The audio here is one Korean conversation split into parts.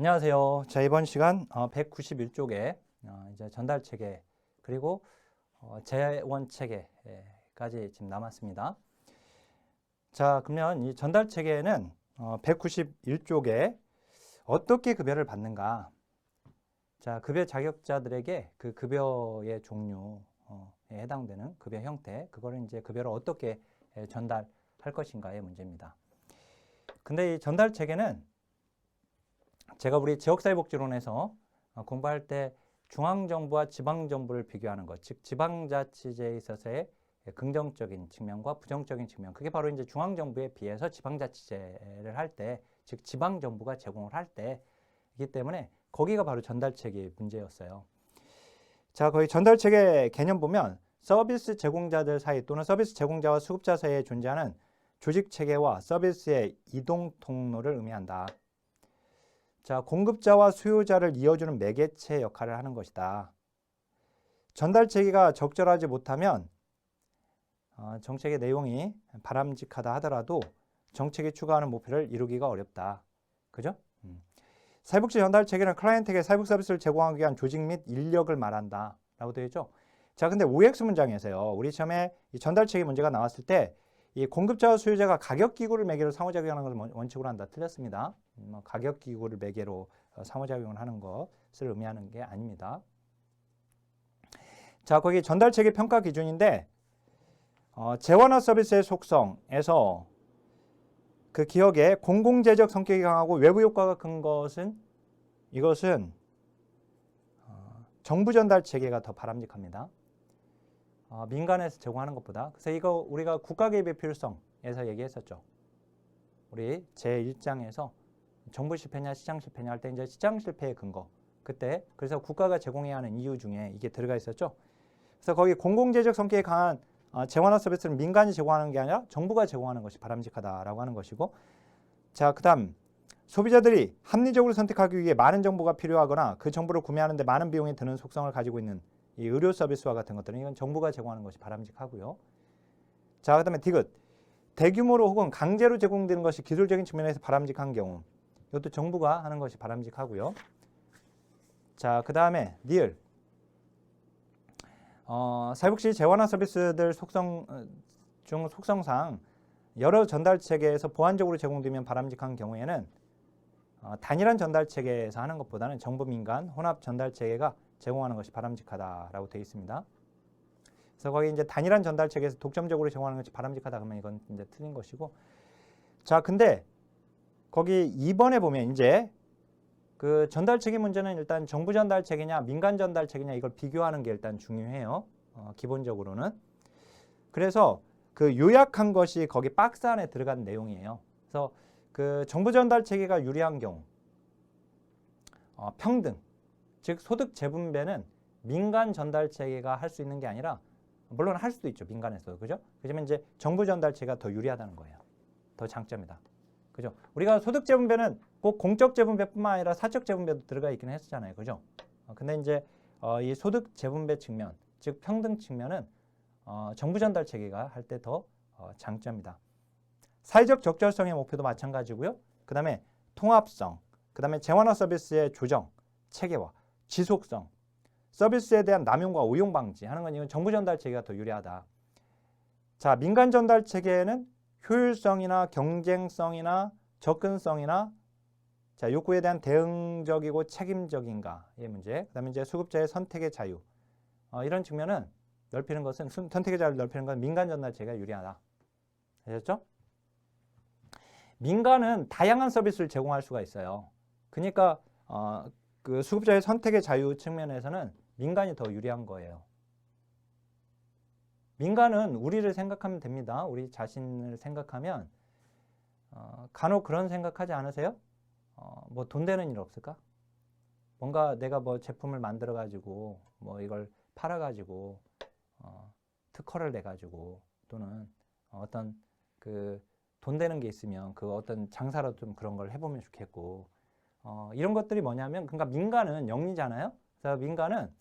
안녕하세요. 자, 이번 시간 191쪽에 이제 전달 체계 그리고 재원 체계까지 지금 남았습니다. 자, 그러면 이 전달 체계는 191쪽에 어떻게 급여를 받는가? 자, 급여 자격자들에게 그 급여의 종류에 해당되는 급여 형태, 그거를 이제 급여를 어떻게 전달할 것인가의 문제입니다. 근데 이 전달 체계는 제가 우리 지역사회복지론에서 공부할 때 중앙정부와 지방정부를 비교하는 것, 즉 지방자치제에 있어서의 긍정적인 측면과 부정적인 측면, 그게 바로 이제 중앙정부에 비해서 지방자치제를 할 때, 즉 지방정부가 제공을 할 때이기 때문에 거기가 바로 전달체계의 문제였어요. 자, 거기 전달체계 개념 보면 서비스 제공자들 사이 또는 서비스 제공자와 수급자 사이에 존재하는 조직체계와 서비스의 이동 통로를 의미한다. 자, 공급자와 수요자를 이어주는 매개체 역할을 하는 것이다. 전달 체계가 적절하지 못하면 정책의 내용이 바람직하다 하더라도 정책이 추구하는 목표를 이루기가 어렵다. 그죠? 사회복지 전달 체계는 클라이언트에게 사회복 서비스를 제공하기 위한 조직 및 인력을 말한다. 라고 되어 있죠. 자, 근데 OX 문장에서요. 우리 시험에 이 전달 체계 문제가 나왔을 때 이 공급자와 수요자가 가격기구를 매개로 상호작용하는 것을 원칙으로 한다. 틀렸습니다. 가격기구를 매개로 상호작용을 하는 것을 의미하는 게 아닙니다. 자, 거기 전달체계 평가 기준인데 재원화 서비스의 속성에서 그 기업의 공공재적 성격이 강하고 외부 효과가 큰 것은 이것은 정부 전달체계가 더 바람직합니다. 민간에서 제공하는 것보다. 그래서 이거 우리가 국가개입의 필요성에서 얘기했었죠. 우리 제1장에서 정부 실패냐 시장 실패냐 할 때 이제 시장 실패의 근거. 그때 그래서 국가가 제공해야 하는 이유 중에 이게 들어가 있었죠. 그래서 거기 공공재적 성격이 강한 재원화 서비스를 민간이 제공하는 게 아니라 정부가 제공하는 것이 바람직하다라고 하는 것이고, 자, 그다음 소비자들이 합리적으로 선택하기 위해 많은 정보가 필요하거나 그 정보를 구매하는데 많은 비용이 드는 속성을 가지고 있는 이 의료 서비스와 같은 것들은 이건 정부가 제공하는 것이 바람직하고요. 자, 그다음에 디귿. 대규모로 혹은 강제로 제공되는 것이 기술적인 측면에서 바람직한 경우. 이것도 정부가 하는 것이 바람직하고요. 자, 그다음에 니을. 사회복지 재원화 서비스들 속성상 여러 전달 체계에서 보완적으로 제공되면 바람직한 경우에는 단일한 전달 체계에서 하는 것보다는 정부 민간 혼합 전달 체계가 제공하는 것이 바람직하다라고 되어 있습니다. 그래서 거기 이제 단일한 전달 체계에서 독점적으로 제공하는 것이 바람직하다 그러면 이건 이제 틀린 것이고. 자, 근데 거기 2번에 보면 이제 그 전달 체계 문제는 일단 정부 전달 체계냐 민간 전달 체계냐 이걸 비교하는 게 일단 중요해요. 기본적으로는. 그래서 그 요약한 것이 거기 박스 안에 들어간 내용이에요. 그래서 그 정부 전달 체계가 유리한 경우 평등, 즉 소득 재분배는 민간 전달 체계가 할 수 있는 게 아니라 물론 할 수도 있죠. 민간에서. 그죠? 그렇지만 이제 정부 전달 체계가 더 유리하다는 거예요. 더 장점이다. 그죠? 우리가 소득 재분배는 꼭 공적 재분배뿐만 아니라 사적 재분배도 들어가 있긴 했었잖아요. 그죠? 근데 이제 이 소득 재분배 측면, 즉 평등 측면은 정부 전달 체계가 할 때 더 장점이다. 사회적 적절성의 목표도 마찬가지고요. 그 다음에 통합성, 그 다음에 재원화 서비스의 조정, 체계화, 지속성, 서비스에 대한 남용과 오용 방지하는 건 이건 정부 전달 체계가 더 유리하다. 자, 민간 전달 체계는 효율성이나 경쟁성이나 접근성이나 자, 욕구에 대한 대응적이고 책임적인가의 문제. 그다음에 이제 수급자의 선택의 자유. 이런 측면은 넓히는 것은 선택의 자유를 넓히는 건 민간 전달 체계가 유리하다. 아셨죠? 민간은 다양한 서비스를 제공할 수가 있어요. 그러니까 그 수급자의 선택의 자유 측면에서는 민간이 더 유리한 거예요. 민간은 우리를 생각하면 됩니다. 우리 자신을 생각하면 간혹 그런 생각하지 않으세요? 뭐 돈 되는 일 없을까? 뭔가 내가 뭐 제품을 만들어 가지고 뭐 이걸 팔아 가지고 특허를 내 가지고 또는 어떤 그 돈 되는 게 있으면 그 어떤 장사라도 좀 그런 걸 해보면 좋겠고 이런 것들이 뭐냐면 그러니까 민간은 영리잖아요. 그래서 민간은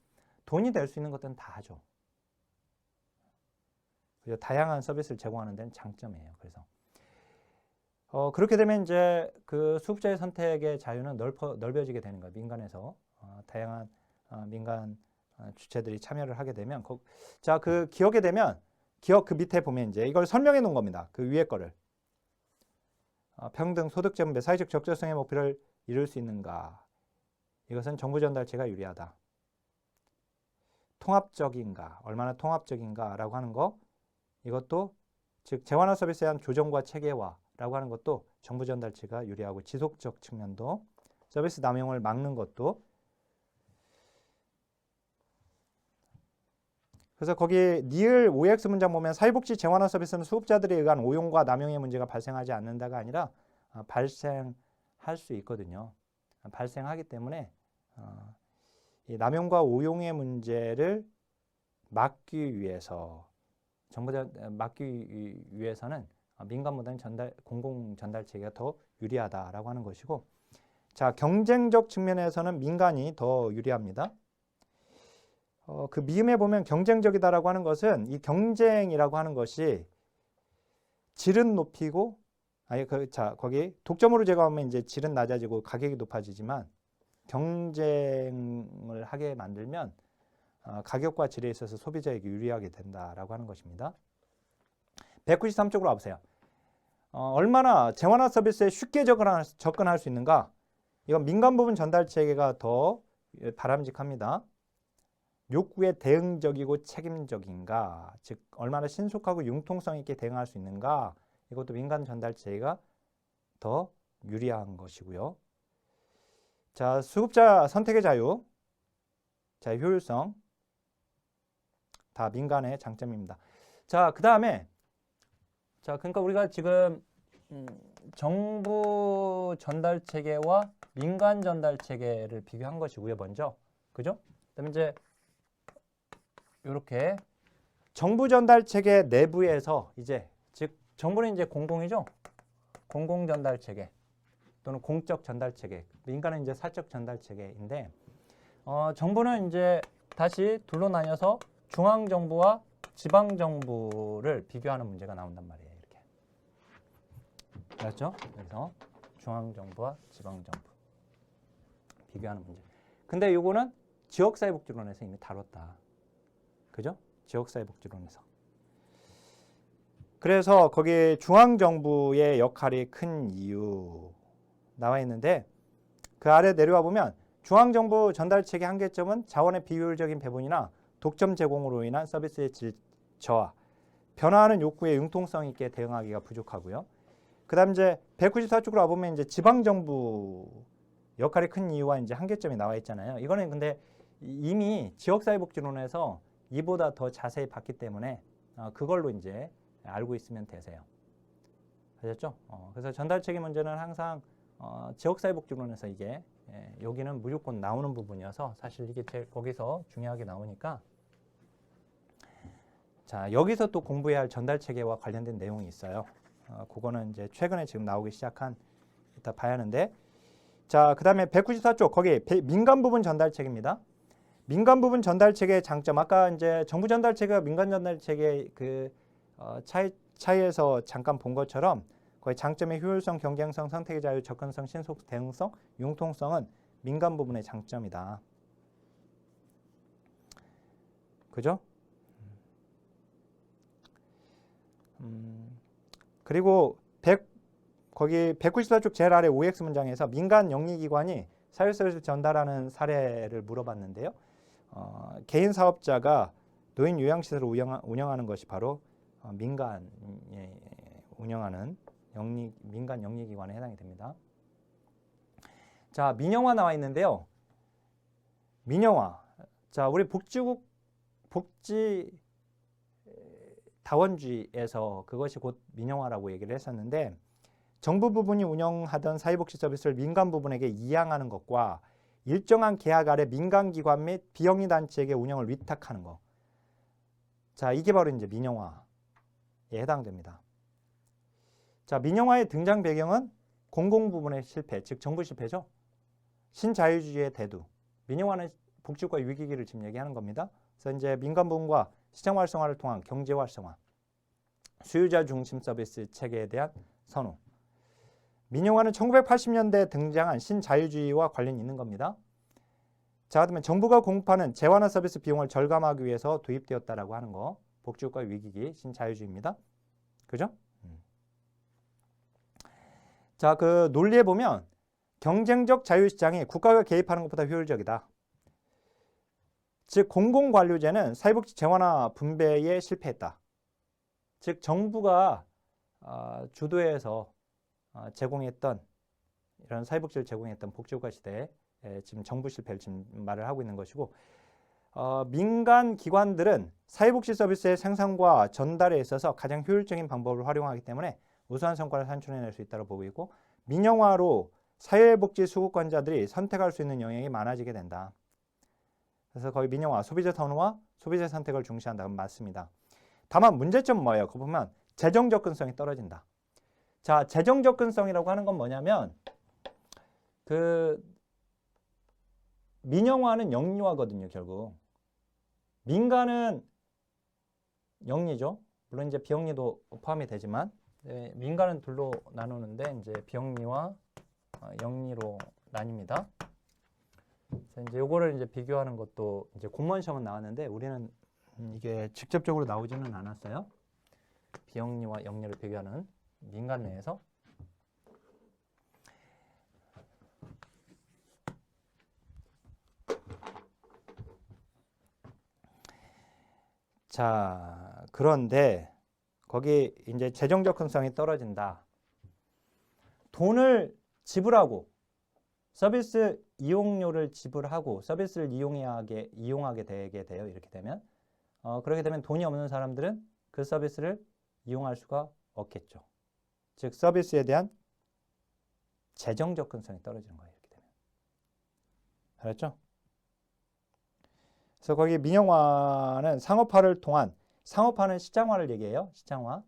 돈이 될 수 있는 것들은 다 하죠. 그래서 다양한 서비스를 제공하는 데는 장점이에요. 그래서 그렇게 되면 이제 그 수급자의 선택의 자유는 넓어지게 되는 거예요. 민간에서 다양한 민간 주체들이 참여를 하게 되면 자, 그 기억에 되면 기억 그 밑에 보면 이제 이걸 설명해 놓은 겁니다. 그 위에 거를 평등, 소득 분배, 사회적 적절성의 목표를 이룰 수 있는가? 이것은 정부 전달체가 유리하다. 통합적인가? 얼마나 통합적인가라고 하는 거 이것도 즉 재완화 서비스에 대한 조정과 체계화라고 하는 것도 정부 전달체가 유리하고 지속적 측면도 서비스 남용을 막는 것도 그래서 거기 니을 OX 문장 보면 사회복지 재완화 서비스는 수급자들에 의한 오용과 남용의 문제가 발생하지 않는다가 아니라 발생할 수 있거든요. 발생하기 때문에 이 남용과 오용의 문제를 막기 위해서 막기 위해서는 민간보다는 공공 전달 체계가 더 유리하다라고 하는 것이고, 자 경쟁적 측면에서는 민간이 더 유리합니다. 그 미음에 보면 경쟁적이다라고 하는 것은 이 경쟁이라고 하는 것이 질은 높이고 자 거기 독점으로 제거하면 이제 질은 낮아지고 가격이 높아지지만 경쟁을 하게 만들면 가격과 질에 있어서 소비자에게 유리하게 된다라고 하는 것입니다. 193쪽으로 와보세요. 얼마나 재완화 서비스에 쉽게 접근할 수 있는가? 이건 민간 부분 전달 체계가 더 바람직합니다. 욕구에 대응적이고 책임적인가? 즉 얼마나 신속하고 융통성 있게 대응할 수 있는가? 이것도 민간 전달 체계가 더 유리한 것이고요. 자, 수급자 선택의 자유, 자 효율성, 다 민간의 장점입니다. 자, 그 다음에 자, 그러니까 우리가 지금 정부 전달 체계와 민간 전달 체계를 비교한 것이고요, 먼저, 그죠? 그다음에 이제 이렇게 정부 전달 체계 내부에서 이제 즉 정부는 이제 공공이죠, 공공 전달 체계 또는 공적 전달 체계, 민간은 이제 사적 전달 체계인데, 정부는 이제 다시 둘로 나뉘어서 중앙 정부와 지방 정부를 비교하는 문제가 나온단 말이에요. 이렇게. 알았죠? 그래서 중앙 정부와 지방 정부 비교하는 문제. 근데 이거는 지역사회복지론에서 이미 다뤘다. 그죠? 지역사회복지론에서. 그래서 거기 중앙 정부의 역할이 큰 이유 나와 있는데, 그 아래 내려와 보면 중앙 정부 전달 체계 한계점은 자원의 비효율적인 배분이나 독점 제공으로 인한 서비스의 질 저하, 변화하는 욕구에 융통성 있게 대응하기가 부족하고요. 그 다음 이제 194쪽으로 와보면 이제 지방정부 역할이 큰 이유와 이제 한계점이 나와 있잖아요. 이거는 근데 이미 지역사회복지론에서 이보다 더 자세히 봤기 때문에 그걸로 이제 알고 있으면 되세요. 아셨죠? 그래서 전달체계 문제는 항상 지역사회복지론에서 이게 여기는 무조건 나오는 부분이어서 사실 이게 제일 거기서 중요하게 나오니까, 자 여기서 또 공부해야 할 전달체계와 관련된 내용이 있어요. 그거는 이제 최근에 지금 나오기 시작한, 이따 봐야 하는데, 자 그 다음에 194쪽 거기 민간 부분 전달체계입니다. 민간 부분 전달체계의 장점, 아까 이제 정부 전달체계와 민간 전달체계 그 차이에서 잠깐 본 것처럼 거의 장점의 효율성, 경쟁성, 선택의 자유, 접근성, 신속, 대응성, 융통성은 민간 부분의 장점이다. 그죠? 그리고 거기 194쪽 제일 아래 OX 문장에서 민간 영리기관이 사회서비스를 전달하는 사례를 물어봤는데요. 개인 사업자가 노인 요양시설을 운영하는 것이 바로 민간에 운영하는 민간 영리기관에 해당이 됩니다. 자, 민영화 나와 있는데요. 민영화. 자, 우리 복지 다원주의에서 그것이 곧 민영화라고 얘기를 했었는데, 정부 부분이 운영하던 사회복지 서비스를 민간 부분에게 이양하는 것과 일정한 계약 아래 민간기관 및 비영리 단체에게 운영을 위탁하는 것. 자, 이게 바로 이제 민영화에 해당됩니다. 자, 민영화의 등장 배경은 공공 부분의 실패, 즉 정부 실패죠. 신자유주의의 대두. 민영화는 복지국가 위기기를 지금 얘기하는 겁니다. 그래서 이제 민간 부분과 시장 활성화를 통한 경제 활성화, 수요자 중심 서비스 체계에 대한 선호. 민영화는 1980년대에 등장한 신자유주의와 관련이 있는 겁니다. 자, 그러면 정부가 공급하는 재화나 서비스 비용을 절감하기 위해서 도입되었다라고 하는 거. 복지국가 위기기 신자유주의입니다. 그죠? 자, 그 논리에 보면 경쟁적 자유시장이 국가가 개입하는 것보다 효율적이다. 즉 공공관료제는 사회복지 재화나 분배에 실패했다. 즉 정부가 주도해서 제공했던 이런 사회복지를 제공했던 복지국가 시대에 지금 정부 실패를 지금 말을 하고 있는 것이고 민간 기관들은 사회복지 서비스의 생산과 전달에 있어서 가장 효율적인 방법을 활용하기 때문에 우수한 성과를 산출해낼 수 있다고 보고 있고 민영화로 사회복지 수급권자들이 선택할 수 있는 영역이 많아지게 된다. 그래서 거의 민영화, 소비자 선호와 소비자 선택을 중시한다면 맞습니다. 다만 문제점은 뭐예요? 그거 보면 재정 접근성이 떨어진다. 자, 재정 접근성이라고 하는 건 뭐냐면 그 민영화는 영리화거든요, 결국. 민간은 영리죠. 물론 이제 비영리도 포함이 되지만 민간은 둘로 나누는데 이제 비영리와 영리로 나뉩니다. 그래서 이제 요거를 이제 비교하는 것도 이제 공무원 시험은 나왔는데 우리는 이게 직접적으로 나오지는 않았어요. 비영리와 영리를 비교하는 민간 내에서. 자, 그런데 거기 이제 재정 접근성이 떨어진다. 돈을 지불하고 서비스 이용료를 지불하고 서비스를 이용하게 되게 돼요. 이렇게 되면 그렇게 되면 돈이 없는 사람들은 그 서비스를 이용할 수가 없겠죠. 즉 서비스에 대한 재정 접근성이 떨어지는 거예요. 이렇게 되면. 알았죠? 그래서 거기 민영화는 상업화를 통한 상업화는 시장화를 얘기해요. 시장화.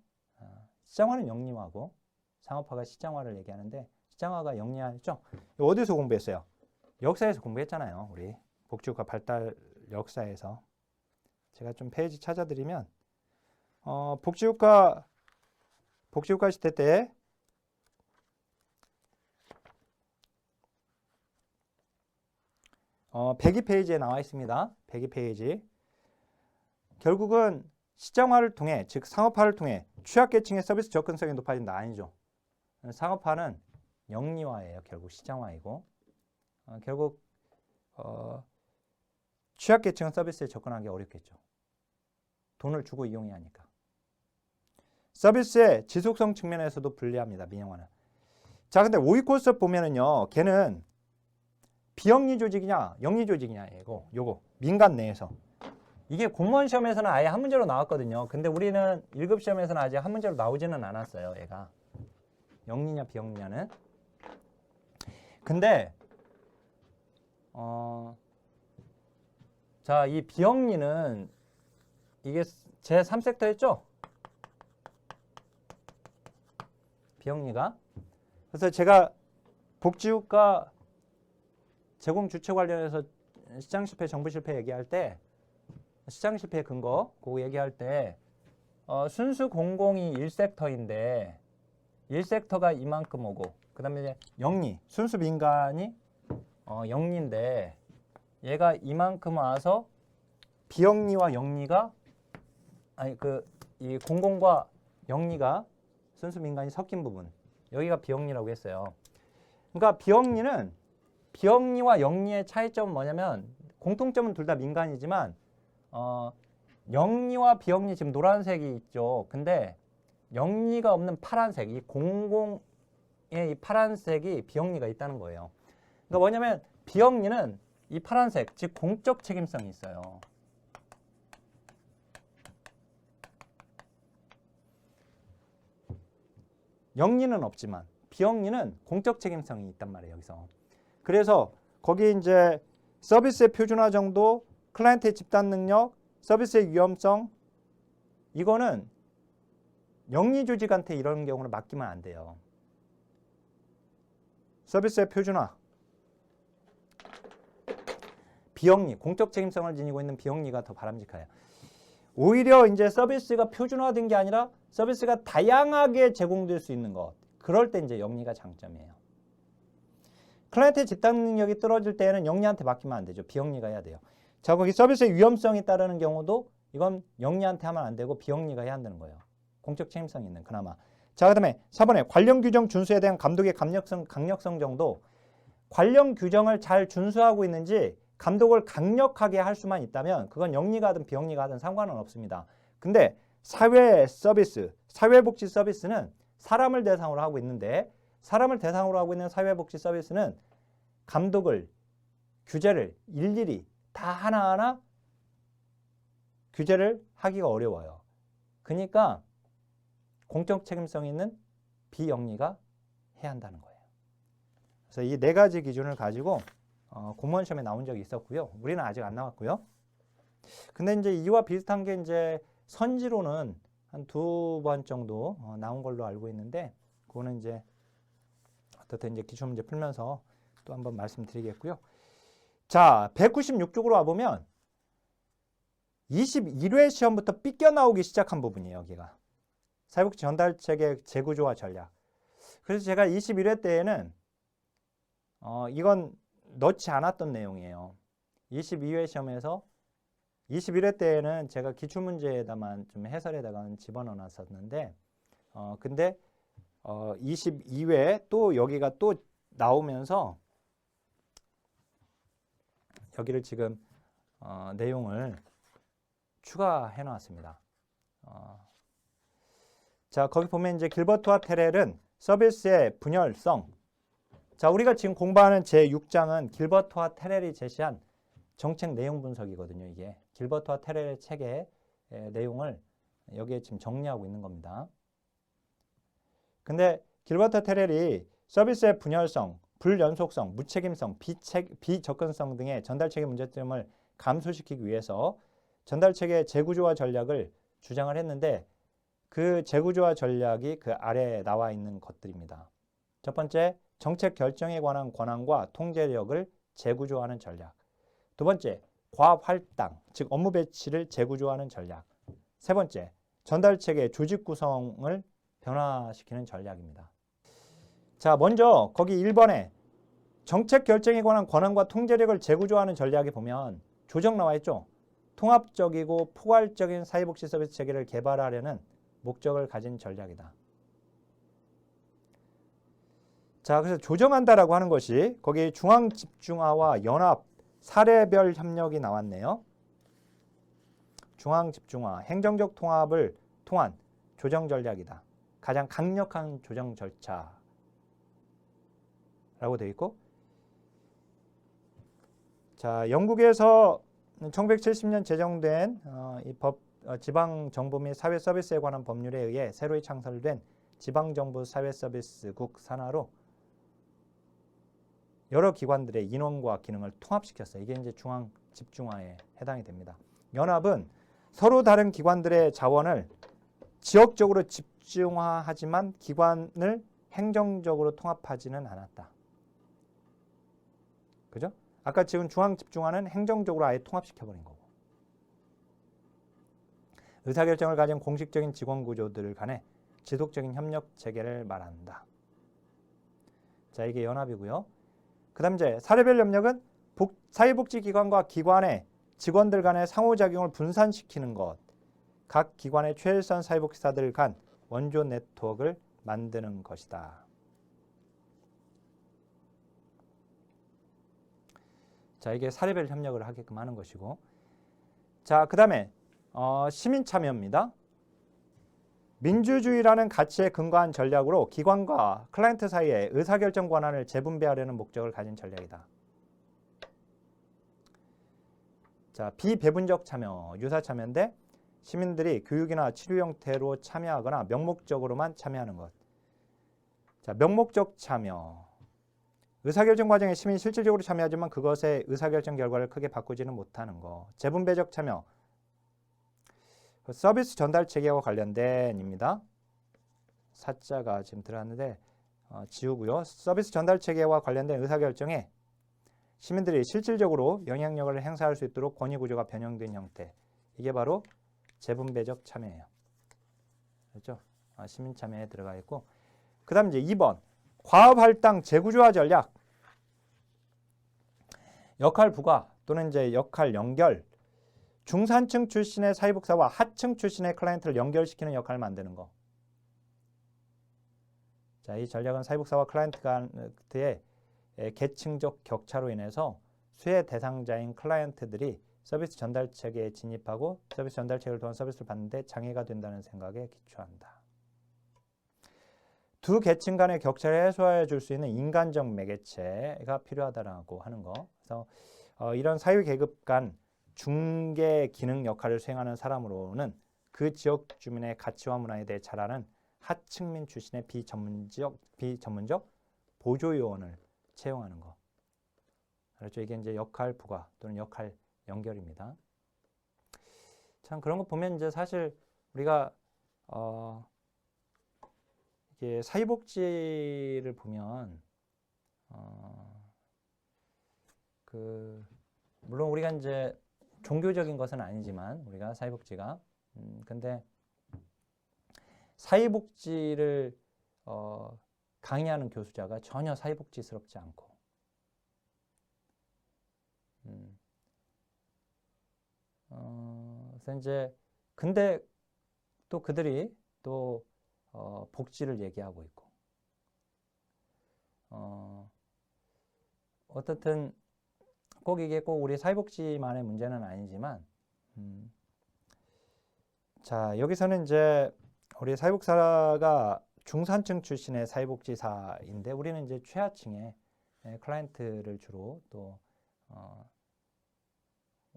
시장화는 영리화고 상업화가 시장화를 얘기하는데 시장화가 영리화죠. 어디서 공부했어요? 역사에서 공부했잖아요. 우리 복지국가 발달 역사에서. 제가 좀 페이지 찾아드리면 복지국가 시대 때 어, 102페이지에 나와 있습니다. 102페이지. 결국은 시장화를 통해, 즉 상업화를 통해 취약계층의 서비스 접근성이 높아진다. 아니죠. 상업화는 영리화예요. 결국 시장화이고 결국 취약계층은 서비스에 접근하기 어렵겠죠. 돈을 주고 이용해야 하니까. 서비스의 지속성 측면에서도 불리합니다. 민영화는. 자, 근데 5위 코스 보면은요. 걔는 비영리 조직이냐 영리 조직이냐 요거 민간 내에서. 이게 공무원 시험에서는 아예 한 문제로 나왔거든요. 근데 우리는 1급 시험에서는 아직 한 문제로 나오지는 않았어요. 얘가. 영리냐 비영리냐는. 근데 자, 이 비영리는 이게 제 3섹터였죠? 비영리가. 그래서 제가 복지국가 제공 주체 관련해서 시장 실패, 정부 실패 얘기할 때 시장 실패 근거 그거 얘기할 때 순수 공공이 1섹터인데 1섹터가 이만큼 오고 그 다음에 영리, 순수 민간이 영리인데 얘가 이만큼 와서 비영리와 영리가 아니 이 공공과 영리가 순수 민간이 섞인 부분 여기가 비영리라고 했어요. 그러니까 비영리와 영리의 차이점은 뭐냐면 공통점은 둘 다 민간이지만 영리와 비영리 지금 노란색이 있죠. 근데 영리가 없는 파란색, 이 공공의 이 파란색이 비영리가 있다는 거예요. 그러니까 뭐냐면 비영리는 이 파란색, 즉 공적 책임성이 있어요. 영리는 없지만 비영리는 공적 책임성이 있단 말이에요. 여기서. 그래서 거기 이제 서비스의 표준화 정도, 클라이언트의 집단 능력, 서비스의 위험성 이거는 영리 조직한테 이런 경우는 맡기면 안 돼요. 서비스의 표준화. 비영리, 공적 책임성을 지니고 있는 비영리가 더 바람직해요. 오히려 이제 서비스가 표준화된 게 아니라 서비스가 다양하게 제공될 수 있는 것. 그럴 때 이제 영리가 장점이에요. 클라이언트의 집단 능력이 떨어질 때에는 영리한테 맡기면 안 되죠. 비영리가 해야 돼요. 자, 거기 서비스의 위험성이 따르는 경우도 이건 영리한테 하면 안 되고 비영리가 해야 한다는 거예요. 공적 책임성이 있는 그나마. 자, 그다음에 4번에 관련 규정 준수에 대한 감독의 강력성 정도. 관련 규정을 잘 준수하고 있는지 감독을 강력하게 할 수만 있다면 그건 영리가 하든 비영리가 하든 상관은 없습니다. 근데 사회 서비스, 사회복지 서비스는 사람을 대상으로 하고 있는데 사람을 대상으로 하고 있는 사회복지 서비스는 감독을, 규제를 일일이 다 하나하나 규제를 하기가 어려워요. 그러니까 공적 책임성 있는 비영리가 해야 한다는 거예요. 그래서 이 네 가지 기준을 가지고 공무원 시험에 나온 적이 있었고요. 우리는 아직 안 나왔고요. 근데 이제 이와 비슷한 게 이제 선지로는 한 2번 정도 나온 걸로 알고 있는데 그거는 이제 어떻든 이제 기출문제 풀면서 또 한번 말씀드리겠고요. 자, 196쪽으로 와보면 21회 시험부터 삐껴나오기 시작한 부분이에요. 여기가. 사회복지 전달체계 재구조화 전략. 그래서 제가 21회 때에는 이건 넣지 않았던 내용이에요. 22회 시험에서 21회 때에는 제가 기출문제에다만 좀 해설에다가 집어넣어 놨었는데 근데 22회 또 여기가 또 나오면서 여기를 지금 내용을 추가해 놨습니다. 자, 거기 보면 이제 길버트와 테렐은 서비스의 분열성. 자, 우리가 지금 공부하는 제6장은 길버트와 테렐이 제시한 정책 내용 분석이거든요. 이게 길버트와 테렐의 책의 내용을 여기에 지금 정리하고 있는 겁니다. 근데 길버트 테렐이 서비스의 분열성, 불연속성, 무책임성, 비접근성 등의 전달체계 문제점을 감소시키기 위해서 전달체계 재구조화 전략을 주장을 했는데 그 재구조화 전략이 그 아래에 나와 있는 것들입니다. 첫 번째, 정책 결정에 관한 권한과 통제력을 재구조하는 전략. 두 번째, 과활당, 즉 업무 배치를 재구조하는 전략. 세 번째, 전달체계 조직 구성을 변화시키는 전략입니다. 자, 먼저 거기 1번에 정책 결정에 관한 권한과 통제력을 재구조하는 전략에 보면 조정 나와 있죠. 통합적이고 포괄적인 사회복지 서비스 체계를 개발하려는 목적을 가진 전략이다. 자, 그래서 조정한다라고 하는 것이 거기 중앙집중화와 연합, 사례별 협력이 나왔네요. 중앙집중화, 행정적 통합을 통한 조정 전략이다. 가장 강력한 조정 절차라고 되어 있고, 자, 영국에서 1970년 제정된 이 지방정부 및 사회서비스에 관한 법률에 의해 새로이 창설된 지방정부 사회서비스국 산하로 여러 기관들의 인원과 기능을 통합시켰어요. 이게 이제 중앙 집중화에 해당이 됩니다. 연합은 서로 다른 기관들의 자원을 지역적으로 집중화하지만 기관을 행정적으로 통합하지는 않았다. 그죠? 아까 지금 중앙 집중화는 행정적으로 아예 통합시켜버린 거고. 의사결정을 가진 공식적인 직원 구조들 간의 지속적인 협력 체계를 말한다. 자, 이게 연합이고요. 그 다음 이제 사례별 협력은 사회복지기관과 기관의 직원들 간의 상호작용을 분산시키는 것. 각 기관의 최일선 사회복지사들 간 원조 네트워크를 만드는 것이다. 자, 이게 사례별 협력을 하게끔 하는 것이고. 자, 그 다음에 시민참여입니다. 민주주의라는 가치에 근거한 전략으로 기관과 클라이언트 사이에 의사결정 권한을 재분배하려는 목적을 가진 전략이다. 자, 비배분적 참여, 유사 참여인데 시민들이 교육이나 치료 형태로 참여하거나 명목적으로만 참여하는 것. 자, 명목적 참여. 의사결정 과정에 시민이 실질적으로 참여하지만 그것의 의사결정 결과를 크게 바꾸지는 못하는 것. 재분배적 참여. 서비스 전달 체계와 관련된입니다. 사자가 지금 들어갔는데 지우고요. 서비스 전달 체계와 관련된 의사결정에 시민들이 실질적으로 영향력을 행사할 수 있도록 권위 구조가 변형된 형태. 이게 바로 재분배적 참여예요. 그렇죠? 시민 참여에 들어가 있고, 그 다음 이제 2번. 과업할당 재구조화 전략. 역할 부과 또는 이제 역할 연결. 중산층 출신의 사회복사와 하층 출신의 클라이언트를 연결시키는 역할을 만드는 거. 자, 이 전략은 사회복사와 클라이언트의 계층적 격차로 인해서 수혜 대상자인 클라이언트들이 서비스 전달 체계에 진입하고 서비스 전달 체계를 통한 서비스를 받는데 장애가 된다는 생각에 기초한다. 두 계층 간의 격차를 해소해 줄 수 있는 인간적 매개체가 필요하다라고 하는 거. 그래서 이런 사회 계급 간 중개 기능 역할을 수행하는 사람으로는 그 지역 주민의 가치와 문화에 대해 잘 아는 하층민 출신의 비전문적 보조 요원을 채용하는 거. 그렇죠. 이게 이제 역할 부과 또는 역할 연결입니다. 참 그런 거 보면 이제 사실 우리가 이게 사회복지를 보면 물론 우리가 이제 종교적인 것은 아니지만 우리가 사회복지가 근데 사회복지를 강의하는 교수자가 전혀 사회복지스럽지 않고 그래서 이제 근데 또 그들이 또 복지를 얘기하고 있고 어떻든 꼭 이게 꼭 우리 사회복지만의 문제는 아니지만 자 여기서는 이제 우리 사회복사가 중산층 출신의 사회복지사인데 우리는 이제 최하층의 클라이언트를 주로 또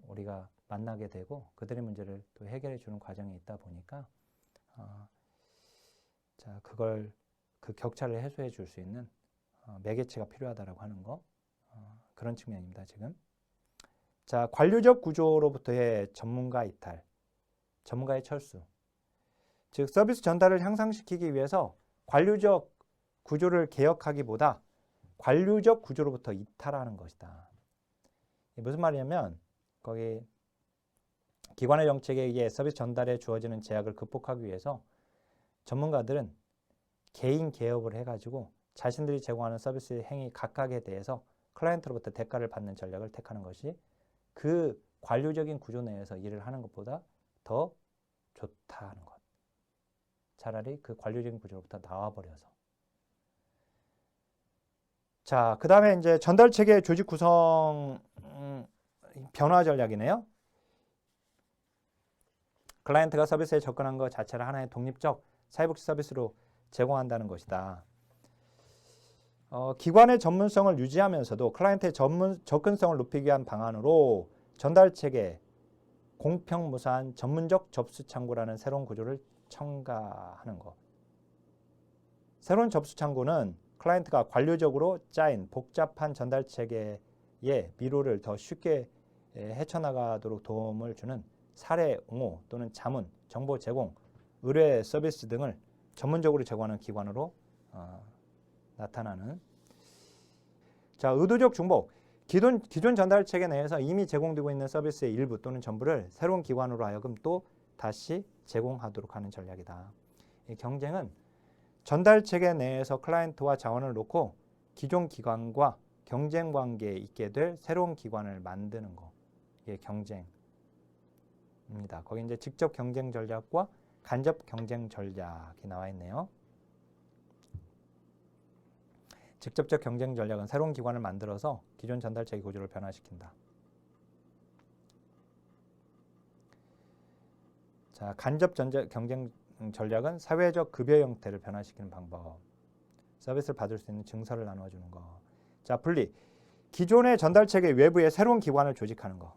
우리가 만나게 되고 그들의 문제를 또 해결해 주는 과정이 있다 보니까 자 그걸 그 격차를 해소해 줄 수 있는 매개체가 필요하다라고 하는 거 그런 측면입니다. 지금 자 관료적 구조로부터의 전문가 이탈, 전문가의 철수. 즉 서비스 전달을 향상시키기 위해서 관료적 구조를 개혁하기보다 관료적 구조로부터 이탈하는 것이다. 무슨 말이냐면 거기 기관의 정책에 의해 서비스 전달에 주어지는 제약을 극복하기 위해서 전문가들은 개인 개업을 해가지고 자신들이 제공하는 서비스 행위 각각에 대해서 클라이언트로부터 대가를 받는 전략을 택하는 것이 그 관료적인 구조 내에서 일을 하는 것보다 더 좋다는 것. 차라리 그 관료적인 구조로부터 나와버려서. 자, 그 다음에 이제 전달 체계 조직 구성 변화 전략이네요. 클라이언트가 서비스에 접근한 것 자체를 하나의 독립적 사회복지 서비스로 제공한다는 것이다. 기관의 전문성을 유지하면서도 클라이언트의 접근성을 높이기 위한 방안으로 전달 체계 공평 무사한 전문적 접수 창구라는 새로운 구조를 첨가하는 것. 새로운 접수 창구는 클라이언트가 관료적으로 짜인 복잡한 전달 체계의 미로를 더 쉽게 헤쳐나가도록 도움을 주는 사례 옹호 또는 자문, 정보 제공, 의뢰 서비스 등을 전문적으로 제공하는 기관으로 나타나는. 자, 의도적 중복. 기존 전달 체계 내에서 이미 제공되고 있는 서비스의 일부 또는 전부를 새로운 기관으로 하여금 또 다시 제공하도록 하는 전략이다. 이 경쟁은 전달 체계 내에서 클라이언트와 자원을 놓고 기존 기관과 경쟁 관계에 있게 될 새로운 기관을 만드는 거. 이게 경쟁입니다. 거기 이제 직접 경쟁 전략과 간접 경쟁 전략이 나와 있네요. 직접적 경쟁 전략은 새로운 기관을 만들어서 기존 전달 체계 구조를 변화시킨다. 자, 간접 경쟁 전략은 사회적 급여 형태를 변화시키는 방법. 서비스를 받을 수 있는 증서를 나눠주는 거. 자, 분리. 기존의 전달 체계 외부에 새로운 기관을 조직하는 거.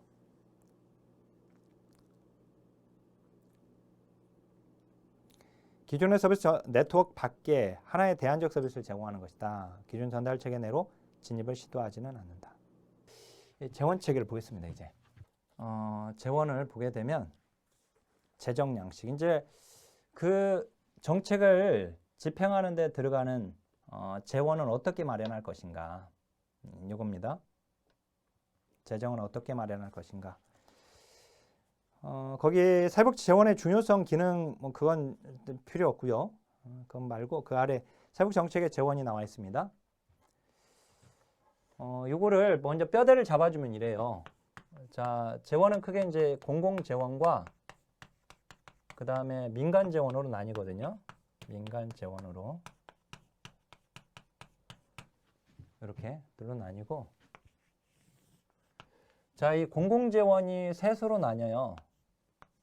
기존의 서비스 네트워크 밖에 하나의 대안적 서비스를 제공하는 것이다. 기존 전달 체계 내로 진입을 시도하지는 않는다. 재원 체계를 보겠습니다. 이제 재원을 보게 되면 재정 양식. 이제 그 정책을 집행하는 데 들어가는 재원은 어떻게 마련할 것인가. 이겁니다. 재정은 어떻게 마련할 것인가. 거기 사회복지 재원의 중요성, 기능, 그건 필요 없고요. 그건 말고 그 아래 사회복 정책의 재원이 나와 있습니다. 요거를 먼저 뼈대를 잡아주면 이래요. 자, 재원은 크게 이제 공공재원과 그 다음에 민간재원으로 나뉘거든요. 민간재원으로. 이렇게 둘로 나뉘고. 자, 이 공공재원이 셋으로 나뉘어요.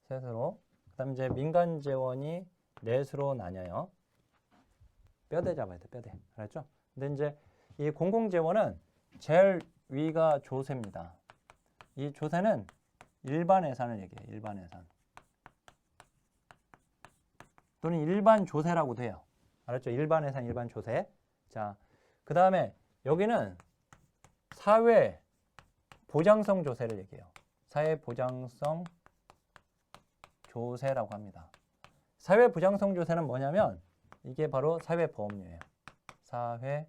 셋으로. 그 다음에 이제 민간재원이 넷으로 나뉘어요. 뼈대 잡아야 돼, 뼈대. 알았죠? 근데 이제 이 공공재원은 제일 위가 조세입니다. 이 조세는 일반 예산을 얘기해요. 일반 예산. 또는 일반 조세라고도 해요. 알았죠? 일반 예산, 일반 조세. 자, 그 다음에 여기는 사회 보장성 조세를 얘기해요. 사회 보장성 조세라고 합니다. 사회 보장성 조세는 뭐냐면 이게 바로 사회보험료예요. 사회보험료.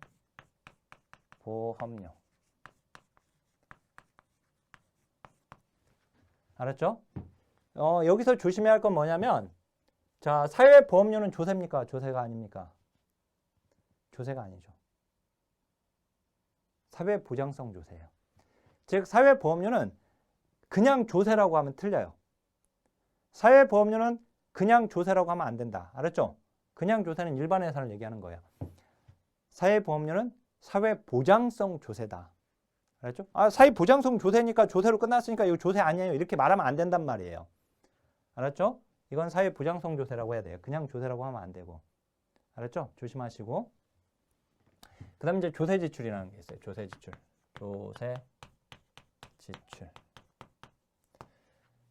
알았죠? 여기서 조심해야 할 건 뭐냐면, 자, 사회보험료는 조세입니까? 조세가 아닙니까? 조세가 아니죠. 사회보장성 조세예요. 즉, 사회보험료는 그냥 조세라고 하면 틀려요. 사회보험료는 그냥 조세라고 하면 안 된다. 알았죠? 그냥 조세는 일반 예산을 얘기하는 거예요. 사회보험료는 사회보장성 조세다. 알았죠? 아, 사회보장성 조세니까 조세로 끝났으니까 이거 조세 아니에요. 이렇게 말하면 안 된단 말이에요. 알았죠? 이건 사회보장성 조세라고 해야 돼요. 그냥 조세라고 하면 안 되고. 알았죠? 조심하시고. 그 다음에 이제 조세지출이라는 게 있어요. 조세지출. 조세지출.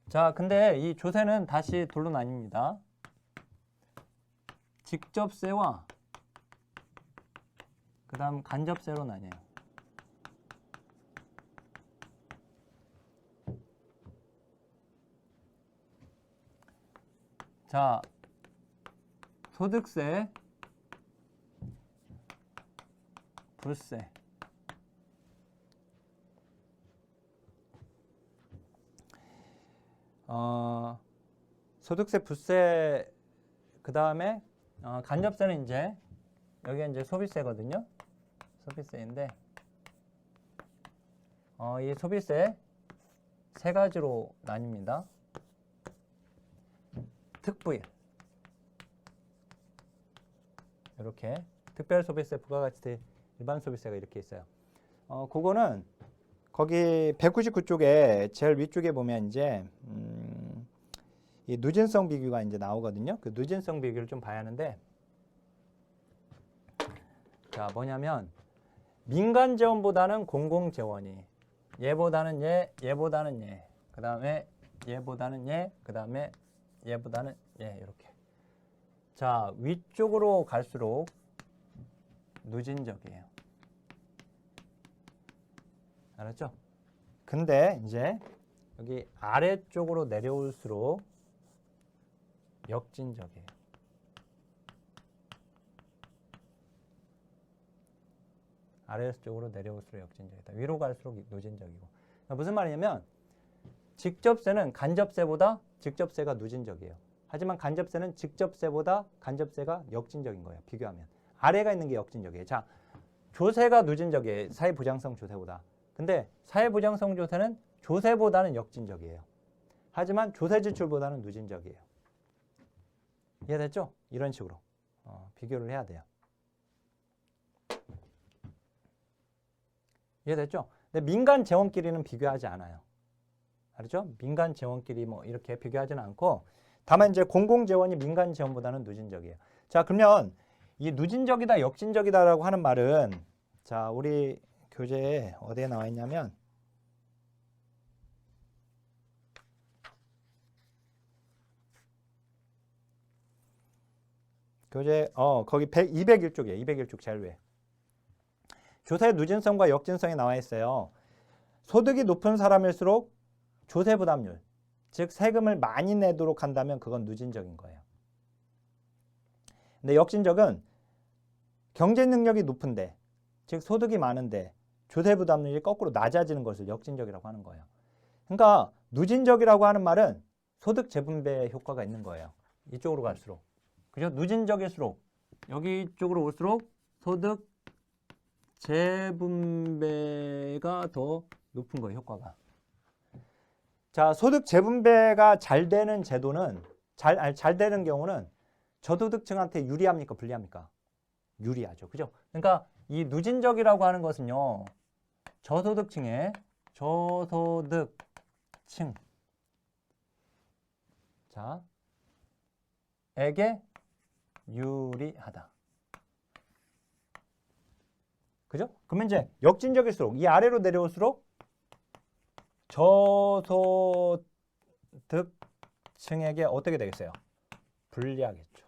자, 근데 이 조세는 다시 둘로 나뉩니다. 직접세와 그 다음 간접세로 나뉘어요. 자, 소득세, 부세. 소득세, 부세, 그 다음에 간접세는 이제 여기가 이제 소비세거든요. 소비세인데 이 소비세 세 가지로 나뉩니다. 특부일 이렇게 특별소비세, 부가가치세, 일반 소비세가 이렇게 있어요. 그거는 거기 199쪽에 제일 위쪽에 보면 이제 이 누진성 비교가 이제 나오거든요. 그 누진성 비교를 좀 봐야 하는데, 자, 뭐냐면 민간 재원보다는 공공 재원이 얘보다는 얘, 얘보다는 얘, 그 다음에 얘보다는 얘, 그 다음에 얘보다는 얘 이렇게. 자, 위쪽으로 갈수록 누진적이에요. 알았죠? 근데 이제 여기 아래쪽으로 내려올수록 역진적이에요. 아래쪽으로 내려올수록 역진적이다. 위로 갈수록 누진적이고. 그러니까 무슨 말이냐면 직접세는 간접세보다 직접세가 누진적이에요. 하지만 간접세는 직접세보다 간접세가 역진적인 거예요. 비교하면. 아래가 있는 게 역진적이에요. 자, 조세가 누진적이에요. 사회보장성 조세보다. 근데 사회보장성 조세는 조세보다는 역진적이에요. 하지만 조세지출보다는 누진적이에요. 이해됐죠? 이런 식으로 비교를 해야 돼요. 이해됐죠? 근데 민간 재원끼리는 비교하지 않아요. 알죠? 민간 재원끼리 뭐 이렇게 비교하지는 않고, 다만 이제 공공 재원이 민간 재원보다는 누진적이에요. 자, 그러면 이 누진적이다, 역진적이다라고 하는 말은, 자, 우리 교재에 어디에 나와 있냐면 교재 거기 201쪽이에요. 201쪽 제일 위에. 조세 누진성과 역진성이 나와 있어요. 소득이 높은 사람일수록 조세 부담률, 즉 세금을 많이 내도록 한다면 그건 누진적인 거예요. 근데 역진적은 경제 능력이 높은데, 즉 소득이 많은데 조세 부담률이 거꾸로 낮아지는 것을 역진적이라고 하는 거예요. 그러니까 누진적이라고 하는 말은 소득 재분배 효과가 있는 거예요. 이쪽으로 갈수록. 그죠? 누진적일수록 여기 쪽으로 올수록 소득 재분배가 더 높은 거예요, 효과가. 자, 소득 재분배가 잘 되는 제도는 잘 되는 경우는 저소득층한테 유리합니까, 불리합니까? 유리하죠. 그죠? 그러니까 이 누진적이라고 하는 것은요. 저소득층 자, 에게 유리하다. 그죠? 그러면 이제 역진적일수록 이 아래로 내려올수록 저소득층에게 어떻게 되겠어요? 불리하겠죠.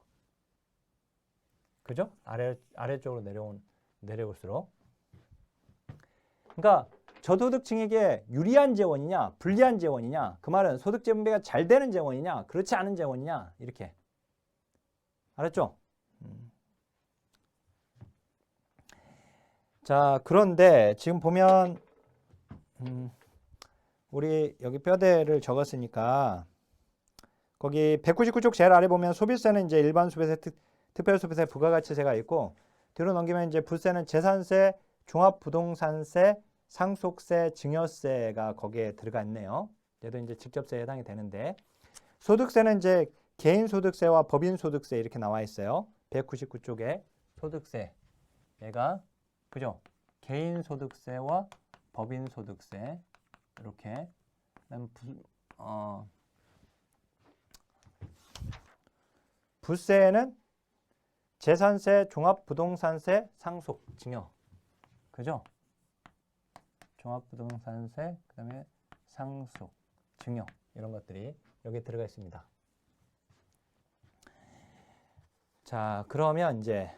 그죠? 아래쪽으로 내려올수록. 그러니까 저소득층에게 유리한 재원이냐, 불리한 재원이냐, 그 말은 소득 재분배가 잘 되는 재원이냐, 그렇지 않은 재원이냐, 이렇게. 알았죠? 자, 그런데 지금 보면 우리 여기 뼈대를 적었으니까 거기 199쪽 제일 아래 보면 소비세는 이제 일반 소비세, 특별소비세, 부가가치세가 있고 뒤로 넘기면 이제 부세는 재산세, 종합부동산세, 상속세, 증여세가 거기에 들어가 있네요. 얘도 이제 직접세에 해당이 되는데 소득세는 이제 개인소득세와 법인소득세 이렇게 나와 있어요. 199쪽에 소득세 얘가 그죠? 개인소득세와 법인소득세 이렇게 그다음 부세는 재산세, 종합부동산세, 상속, 증여 그죠? 종합부동산세, 그 다음에 상속, 증여 이런 것들이 여기에 들어가 있습니다. 자, 그러면 이제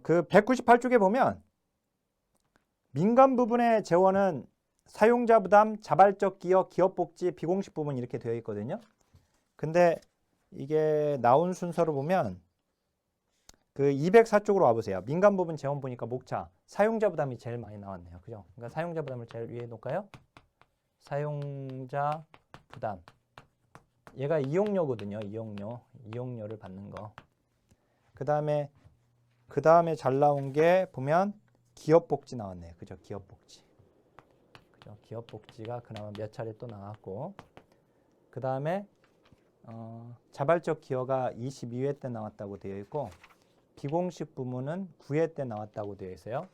그 198쪽에 보면 민간 부분의 재원은 사용자 부담, 자발적 기여, 기업복지, 비공식 부분 이렇게 되어 있거든요. 근데 이게 나온 순서로 보면 그 204쪽으로 와보세요. 민간 부분 재원 보니까 목차 사용자 부담이 제일 많이 나왔네요. 그죠? 그러니까 사용자 부담을 제일 위에 놓을까요? 사용자 부담. 얘가 이용료거든요. 이용료를 받는 거. 그 다음에 잘 나온 게 보면 기업복지 나왔네요. 그죠? 기업복지. 그죠? 기업복지가 그나마 몇 차례 또 나왔고 그 다음에 자발적 기여가 22회 때 나왔다고 되어 있고 비공식 부문은 9회 때 나왔다고 되어 있어요.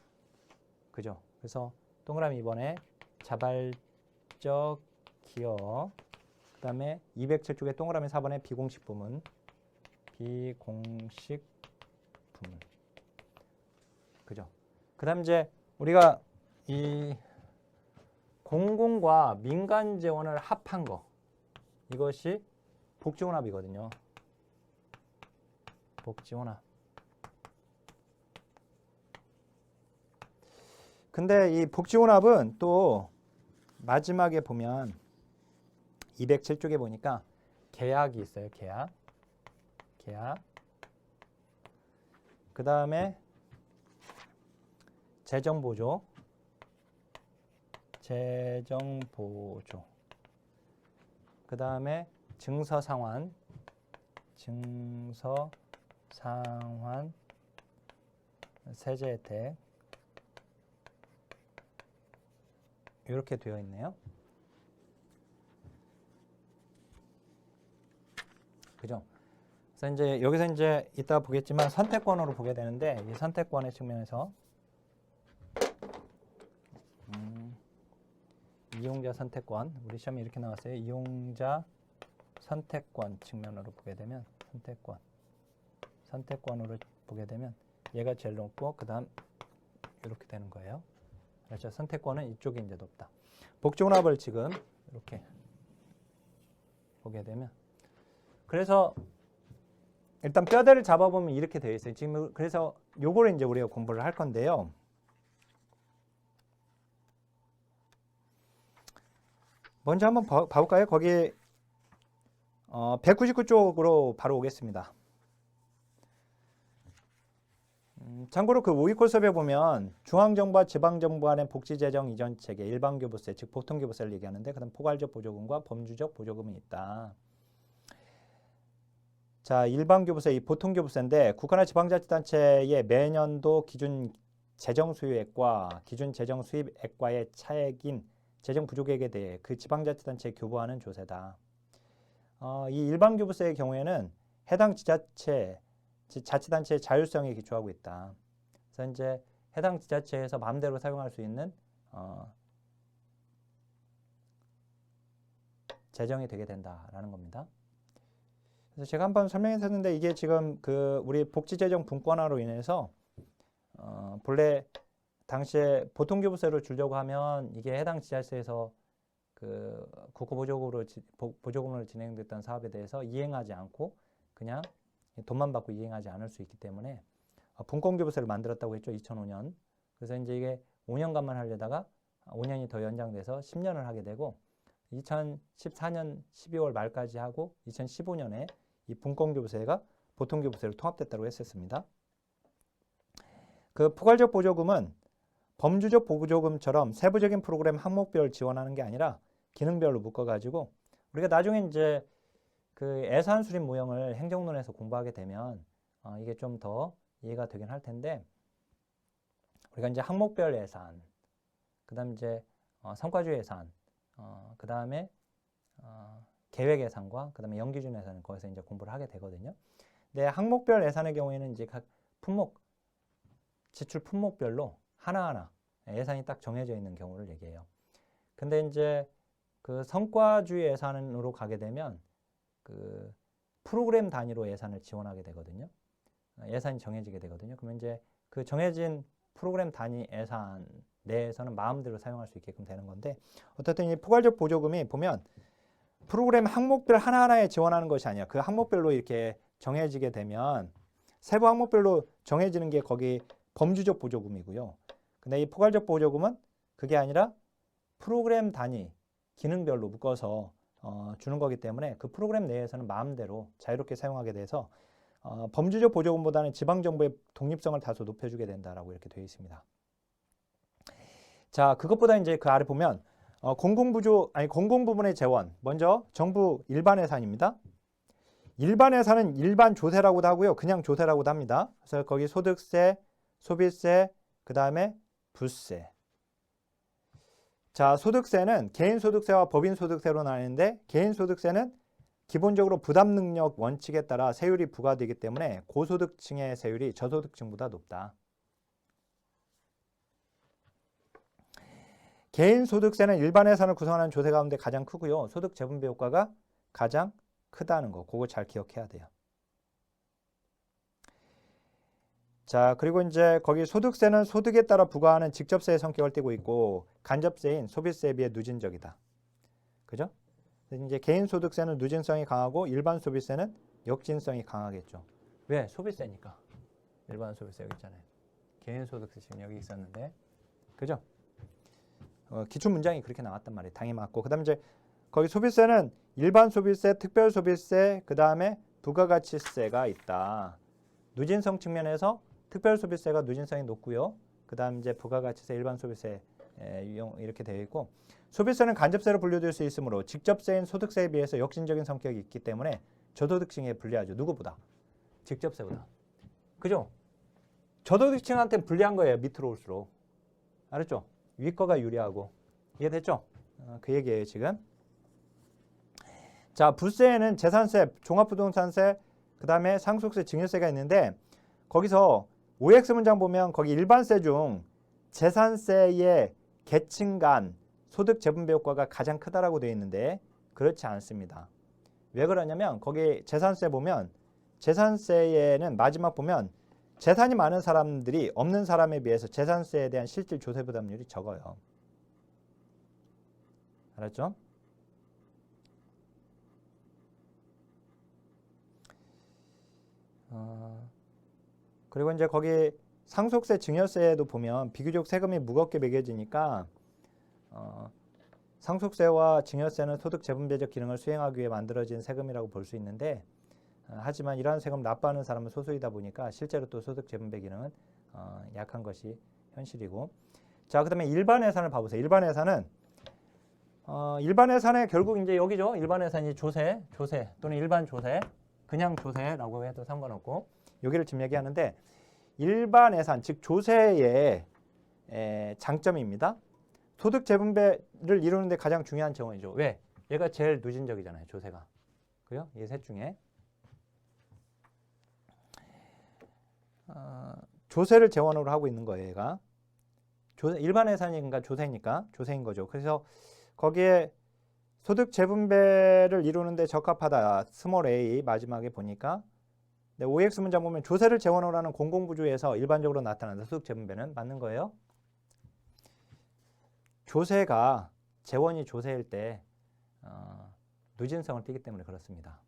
그죠? 그래서 동그라미 2번에 자발적 기여 그 다음에 207쪽에 동그라미 4번에 비공식 부문 그죠? 그 다음 이제 우리가 이 공공과 민간 재원을 합한 거 이것이 복지혼합이거든요. 복지혼합. 근데 이 복지혼합은 또 마지막에 보면 207쪽에 보니까 계약이 있어요. 계약. 그 다음에 재정보조. 그 다음에 증서상환. 세제 혜택. 이렇게 되어 있네요. 그죠? 그래서 이제 여기서 이제 이따 보겠지만 선택권으로 보게 되는데 이 선택권의 측면에서 이용자 선택권 우리 시험에 이렇게 나왔어요. 이용자 선택권 측면으로 보게 되면 선택권으로 보게 되면 얘가 제일 높고 그 다음 이렇게 되는 거예요. 그렇죠. 선택권은 이쪽이 이제 높다. 복지혼합을 지금 이렇게 보게 되면 그래서 일단 뼈대를 잡아보면 이렇게 되어 있어요. 지금 그래서 요거를 이제 우리가 공부를 할 건데요. 먼저 한번 봐볼까요? 거기 199쪽으로 바로 오겠습니다. 참고로 그 5위 수업에 보면 중앙정부와 지방정부 간의 복지재정 이전 체계, 일반교부세, 즉 보통교부세를 얘기하는데 그다음 포괄적 보조금과 범주적 보조금이 있다. 자, 일반교부세, 이 보통교부세인데 국가나 지방자치단체의 매년도 기준 재정 수입액과 기준 재정 수입액과의 차액인 재정 부족액에 대해 그 지방자치단체에 교부하는 조세다. 이 일반교부세의 경우에는 해당 자치단체의 자율성에 기초하고 있다. 그래서 이제 해당 지자체에서 마음대로 사용할 수 있는 재정이 되게 된다라는 겁니다. 그래서 제가 한번 설명했었는데 이게 지금 그 우리 복지재정 분권화로 인해서 본래 당시에 보통교부세로 주려고 하면 이게 해당 지자체에서 그 보조금으로 진행됐던 사업에 대해서 이행하지 않고 그냥 돈만 받고 이행하지 않을 수 있기 때문에 분권교부세를 만들었다고 했죠. 2005년. 그래서 이제 이게 5년간만 하려다가 5년이 더 연장돼서 10년을 하게 되고 2014년 12월 말까지 하고 2015년에 이 분권교부세가 보통교부세로 통합됐다고 했었습니다. 그 포괄적 보조금은 범주적 보조금처럼 세부적인 프로그램 항목별 지원하는 게 아니라 기능별로 묶어가지고 우리가 나중에 이제 그 예산 수립 모형을 행정론에서 공부하게 되면 이게 좀 더 이해가 되긴 할 텐데 우리가 이제 항목별 예산, 그다음 이제 성과주 예산, 그다음에 계획 예산과 그다음에 연기준 예산을 거기서 이제 공부를 하게 되거든요. 근데 항목별 예산의 경우에는 이제 각 품목 지출 품목별로 하나하나 예산이 딱 정해져 있는 경우를 얘기해요. 근데 이제 그 성과주 예산으로 가게 되면 그 프로그램 단위로 예산을 지원하게 되거든요. 예산이 정해지게 되거든요. 그러면 이제 그 정해진 프로그램 단위 예산 내에서는 마음대로 사용할 수 있게끔 되는 건데 어쨌든 이 포괄적 보조금이 보면 프로그램 항목별 하나하나에 지원하는 것이 아니라 그 항목별로 이렇게 정해지게 되면 세부 항목별로 정해지는 게 거기 범주적 보조금이고요. 근데 이 포괄적 보조금은 그게 아니라 프로그램 단위 기능별로 묶어서 주는 거기 때문에 그 프로그램 내에서는 마음대로 자유롭게 사용하게 돼서 범주적 보조금보다는 지방정부의 독립성을 다소 높여주게 된다라고 이렇게 되어 있습니다. 자, 그것보다 이제 그 아래 보면 공공부문의 재원. 먼저 정부 일반 예산입니다. 일반 예산은 일반 조세라고도 하고요. 그냥 조세라고도 합니다. 그래서 거기 소득세, 소비세, 그 다음에 부세. 자, 소득세는 개인소득세와 법인소득세로 나뉘는데 개인소득세는 기본적으로 부담능력 원칙에 따라 세율이 부과되기 때문에 고소득층의 세율이 저소득층보다 높다. 개인소득세는 일반 예산을 구성하는 조세 가운데 가장 크고요. 소득 재분배 효과가 가장 크다는 거. 그거 잘 기억해야 돼요. 자, 그리고 이제 거기 소득세는 소득에 따라 부과하는 직접세의 성격을 띠고 있고 간접세인 소비세에 비해 누진적이다. 그죠? 이제 개인소득세는 누진성이 강하고 일반 소비세는 역진성이 강하겠죠. 왜? 소비세니까. 일반 소비세 여기 있잖아요. 개인소득세 지금 여기 있었는데. 그죠? 기출 문장이 그렇게 나왔단 말이에요. 당이 맞고. 그 다음에 이제 거기 소비세는 일반 소비세, 특별 소비세, 그 다음에 부가가치세가 있다. 누진성 측면에서 특별 소비세가 누진성이 높고요. 그 다음 이제 부가가치세, 일반 소비세 이렇게 되어 있고 소비세는 간접세로 분류될 수 있으므로 직접세인 소득세에 비해서 역진적인 성격이 있기 때문에 저소득층에 불리하죠. 누구보다? 직접세보다. 그죠? 저소득층한테 불리한 거예요. 밑으로 올수록. 알았죠? 위 거가 유리하고. 이해됐죠? 그 얘기예요, 지금. 자, 부세에는 재산세, 종합부동산세, 그 다음에 상속세, 증여세가 있는데 거기서 OX 문장 보면 거기 일반세 중 재산세의 계층 간 소득 재분배 효과가 가장 크다라고 되어 있는데 그렇지 않습니다. 왜 그러냐면 거기 재산세 보면 재산세에는 마지막 보면 재산이 많은 사람들이 없는 사람에 비해서 재산세에 대한 실질 조세 부담률이 적어요. 알았죠? 그리고 이제 거기 상속세, 증여세에도 보면 비교적 세금이 무겁게 매겨지니까 상속세와 증여세는 소득 재분배적 기능을 수행하기 위해 만들어진 세금이라고 볼 수 있는데 하지만 이러한 세금 납부하는 사람은 소수이다 보니까 실제로 또 소득 재분배 기능은 약한 것이 현실이고 자, 그 다음에 일반 예산을 봐보세요. 일반 예산은 일반 예산에 결국 이제 여기죠. 일반 예산이 조세 또는 일반 조세 그냥 조세라고 해도 상관없고 여기를 지금 얘기하는데 일반 예산, 즉 조세의 장점입니다. 소득 재분배를 이루는 데 가장 중요한 재원이죠. 왜? 얘가 제일 누진적이잖아요. 조세가. 그래요? 이 셋 중에. 조세를 재원으로 하고 있는 거예요. 얘가. 일반 예산이니까 조세인 거죠. 그래서 거기에 소득 재분배를 이루는 데 적합하다. 스몰 a 마지막에 보니까 OX 문장 보면 조세를 재원으로 하는 공공부주에서 일반적으로 나타나는 소득 재분배는 맞는 거예요. 조세가 재원이 조세일 때 누진성을 띠기 때문에 그렇습니다.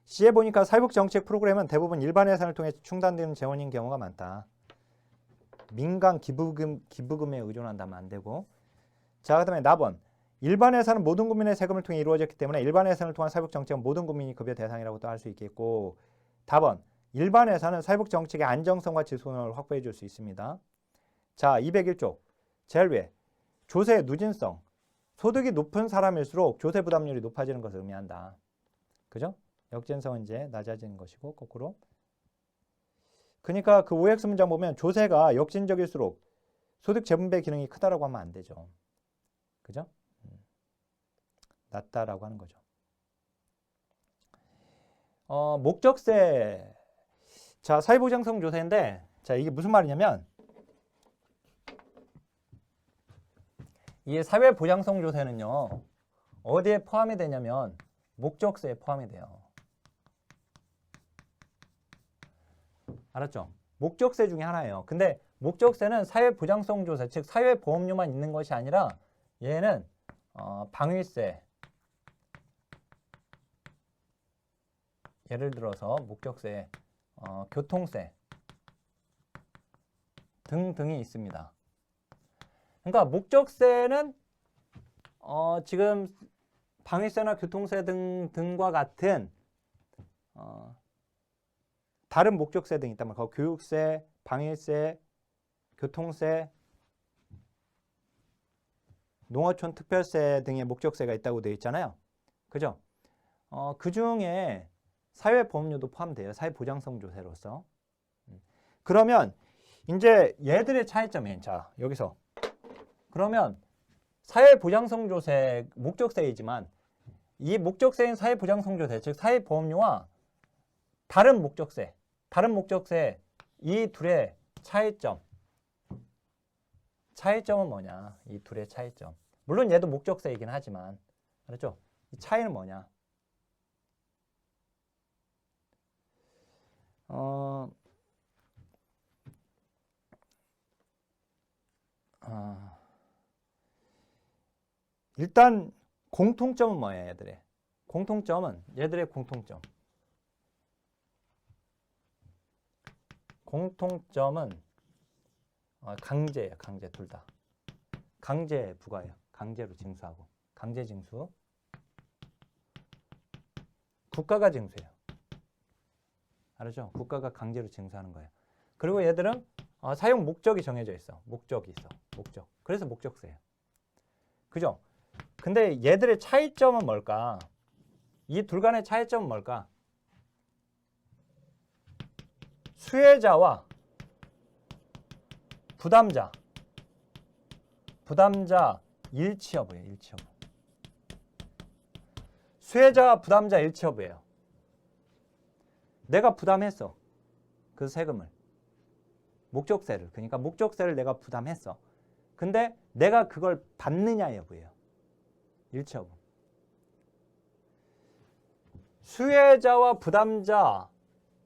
C에 보니까 사회복지정책 프로그램은 대부분 일반 예산을 통해 충당되는 재원인 경우가 많다. 민간 기부금에 의존한다면 안 되고. 자, 그 다음에 나번. 일반 예산은 모든 국민의 세금을 통해 이루어졌기 때문에 일반 예산을 통한 사회복지정책은 모든 국민이 급여 대상이라고도 할 수 있겠고. 답은 일반 예산은 사회복지정책의 안정성과 지속성을 확보해 줄 수 있습니다. 자, 201쪽. 제일 위에 조세의 누진성. 소득이 높은 사람일수록 조세 부담률이 높아지는 것을 의미한다. 그죠? 역진성은 이제 낮아지는 것이고 거꾸로. 그러니까 그 OX 문장 보면 조세가 역진적일수록 소득 재분배 기능이 크다라고 하면 안 되죠. 그죠? 낮다라고 하는 거죠. 목적세. 자, 사회보장성 조세인데, 자, 이게 무슨 말이냐면, 이 사회보장성 조세는요, 어디에 포함이 되냐면, 목적세에 포함이 돼요. 알았죠? 목적세 중에 하나예요. 근데 목적세는 사회보장성 조세, 즉 사회보험료만 있는 것이 아니라 얘는 방위세, 예를 들어서 목적세, 교통세 등등이 있습니다. 그러니까 목적세는 지금 방위세나 교통세 등과 같은 다른 목적세 등이 있단 말이에요. 교육세, 방위세, 교통세, 농어촌 특별세 등의 목적세가 있다고 되어 있잖아요. 그죠? 그 중에 사회보험료도 포함돼요. 사회보장성 조세로서. 그러면 이제 얘들의 차이점이, 자, 여기서. 그러면 사회보장성 조세, 목적세이지만 이 목적세인 사회보장성 조세, 즉 사회보험료와 다른 목적세 이 둘의 차이점은 뭐냐? 이 둘의 차이점. 물론 얘도 목적세이긴 하지만, 알았죠? 이 차이는 뭐냐? 일단 공통점은 뭐예요, 얘들의? 얘들의 공통점은 강제예요. 강제 둘 다. 강제 부과예요. 강제로 징수하고. 강제 징수. 국가가 징수해요. 알았죠? 국가가 강제로 징수하는 거예요. 그리고 얘들은 사용 목적이 정해져 있어. 목적이 있어. 목적. 그래서 목적세예요. 그죠? 근데 얘들의 차이점은 뭘까? 이 둘 간의 차이점은 뭘까? 수혜자와 부담자 일치 여부예요. 일치 여부. 수혜자와 부담자 일치 여부예요. 내가 부담했어. 그 세금을. 목적세를. 그러니까 목적세를 내가 부담했어. 근데 내가 그걸 받느냐 여부예요. 일치 여부. 수혜자와 부담자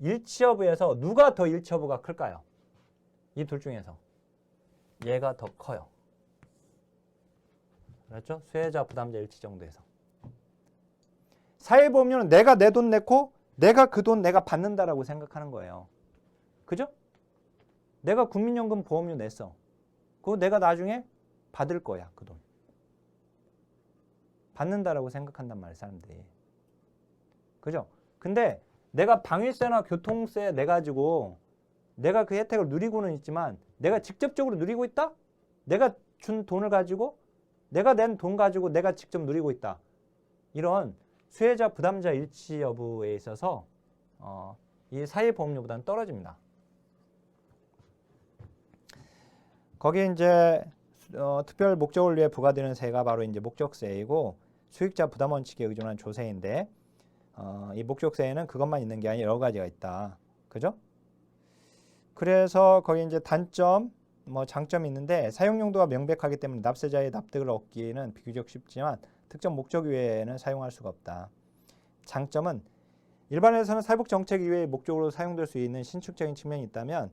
일치 여부에서 누가 더 일치 여부가 클까요? 이 둘 중에서. 얘가 더 커요. 그렇죠? 수혜자, 부담자 일치 정도에서. 사회보험료는 내가 내 돈 내고 내가 그 돈 내가 받는다라고 생각하는 거예요. 그죠? 내가 국민연금 보험료 냈어. 그거 내가 나중에 받을 거야, 그 돈. 받는다라고 생각한단 말이에요, 사람들이. 그죠? 근데 내가 방위세나 교통세 내가지고 내가 그 혜택을 누리고는 있지만 내가 직접적으로 누리고 있다? 내가 준 돈을 가지고 내가 낸 돈 가지고 내가 직접 누리고 있다. 이런 수혜자 부담자 일치 여부에 있어서 이 사회보험료보다는 떨어집니다. 거기에 이제 특별 목적을 위해 부과되는 세가 바로 이제 목적세이고 수익자 부담 원칙에 의존한 조세인데 이 목적세에는 그것만 있는 게 아니라 여러 가지가 있다. 그죠? 그래서 거기 이제 단점, 뭐 장점이 있는데 사용 용도가 명백하기 때문에 납세자의 납득을 얻기는 비교적 쉽지만 특정 목적 이외에는 사용할 수가 없다. 장점은 일반에서는 사회복 정책 이외의 목적으로 사용될 수 있는 신축적인 측면이 있다면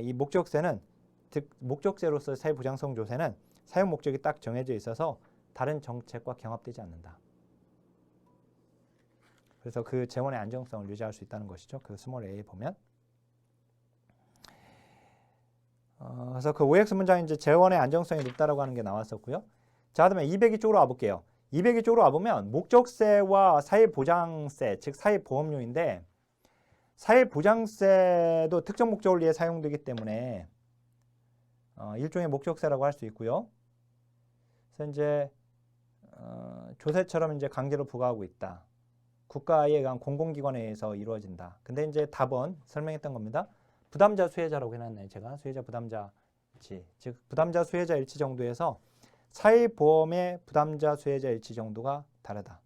이 목적세는 즉 목적세로서 사회보장성 조세는 사용 목적이 딱 정해져 있어서 다른 정책과 경합되지 않는다. 그래서 그 재원의 안정성을 유지할 수 있다는 것이죠. 그 스몰 a에 보면. 그래서 그 OX 문장에 이제 재원의 안정성이 높다라고 하는 게 나왔었고요. 자, 그다음에 202쪽으로 와볼게요. 202쪽으로 와보면 목적세와 사회보장세, 즉 사회보험료인데 사회보장세도 특정 목적을 위해 사용되기 때문에 일종의 목적세라고 할 수 있고요. 그래서 이제 조세처럼 이제 강제로 부과하고 있다. 국가에 의한 공공기관에 의해서 이루어진다. 근데 이제 답은 설명했던 겁니다. 부담자 수혜자라고 해놨네요. 제가 수혜자 부담자 일치, 즉 부담자 수혜자 일치 정도에서 사회보험의 부담자 수혜자 일치 정도가 다르다.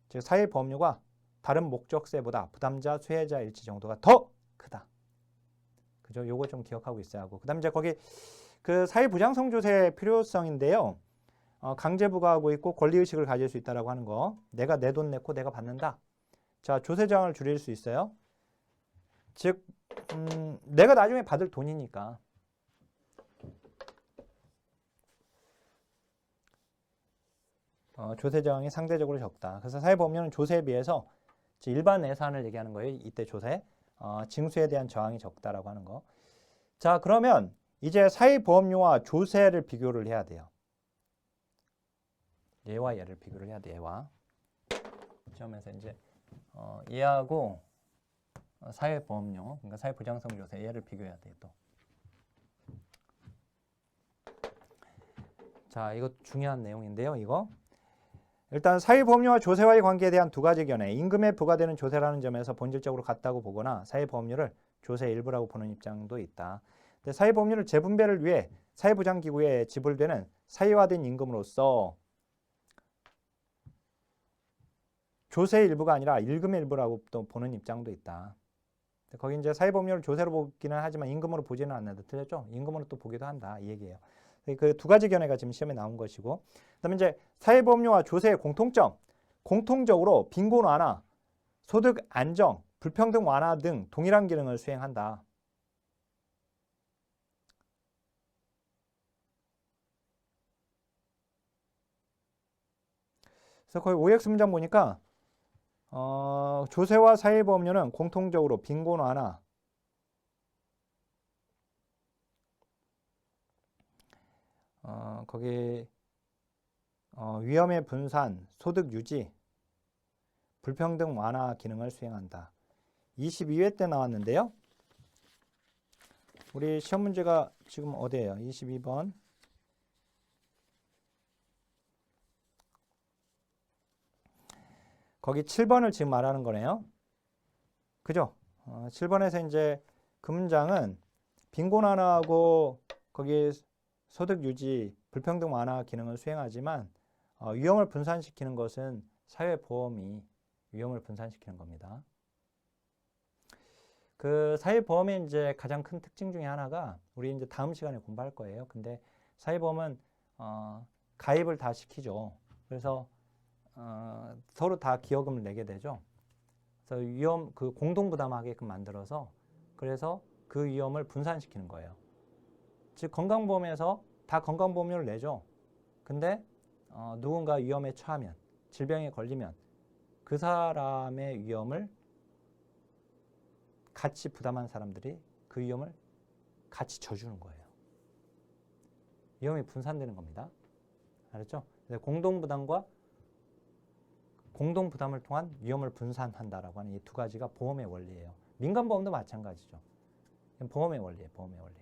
즉 사회보험료가 다른 목적세보다 부담자 수혜자 일치 정도가 더 크다. 그죠? 요거 좀 기억하고 있어야 하고. 그다음 이제 거기 그 사회보장성 조세의 필요성인데요. 강제 부과하고 있고 권리의식을 가질 수 있다라고 하는 거. 내가 내 돈 내고 내가 받는다. 자, 조세저항을 줄일 수 있어요. 즉 내가 나중에 받을 돈이니까. 조세저항이 상대적으로 적다. 그래서 사회보험료는 조세에 비해서 일반 예산을 얘기하는 거예요. 이때 조세. 징수에 대한 저항이 적다라고 하는 거. 자, 그러면 이제 사회보험료와 조세를 비교를 해야 돼요. 얘와 얘를 비교를 해야 돼. 얘와. 시험에서 이제 얘하고 사회보험료, 그러니까 사회보장성 조세 얘를 비교해야 돼요. 또. 자, 이거 중요한 내용인데요. 이거. 일단 사회보험료와 조세와의 관계에 대한 두 가지 견해. 임금에 부과되는 조세라는 점에서 본질적으로 같다고 보거나 사회보험료를 조세의 일부라고 보는 입장도 있다. 근데 사회보험료를 재분배를 위해 사회보장기구에 지불되는 사회화된 임금으로서 조세의 일부가 아니라 일금의 일부라고 또 보는 입장도 있다. 거기 이제 사회보험료를 조세로 보기는 하지만 임금으로 보지는 않는다. 틀렸죠? 임금으로 또 보기도 한다. 이 얘기예요. 그 두 가지 견해가 지금 시험에 나온 것이고, 그다음에 이제 사회보험료와 조세의 공통점, 공통적으로 빈곤 완화, 소득 안정, 불평등 완화 등 동일한 기능을 수행한다. 그래서 거의 OX 문장 보니까 조세와 사회보험료는 공통적으로 빈곤 완화, 거기 위험의 분산, 소득 유지, 불평등 완화 기능을 수행한다. 22회 때 나왔는데요. 우리 시험 문제가 지금 어디예요? 22번. 거기 7번을 지금 말하는 거네요. 그죠? 7번에서 이제 그 문장은 빈곤 완화하고 거기 소득 유지, 불평등 완화 기능을 수행하지만 위험을 분산시키는 것은 사회보험이 위험을 분산시키는 겁니다. 그 사회보험의 이제 가장 큰 특징 중에 하나가 우리 이제 다음 시간에 공부할 거예요. 근데 사회보험은 가입을 다 시키죠. 그래서 서로 다 기여금을 내게 되죠. 그래서 위험 그 공동 부담하게끔 만들어서 그래서 그 위험을 분산시키는 거예요. 즉 건강보험에서 다 건강보험료를 내죠. 근데 누군가 위험에 처하면 질병에 걸리면 그 사람의 위험을 같이 부담한 사람들이 그 위험을 같이 져주는 거예요. 위험이 분산되는 겁니다. 알았죠? 공동부담과 공동부담을 통한 위험을 분산한다라고 하는 이 두 가지가 보험의 원리예요. 민간보험도 마찬가지죠. 보험의 원리예요. 보험의 원리.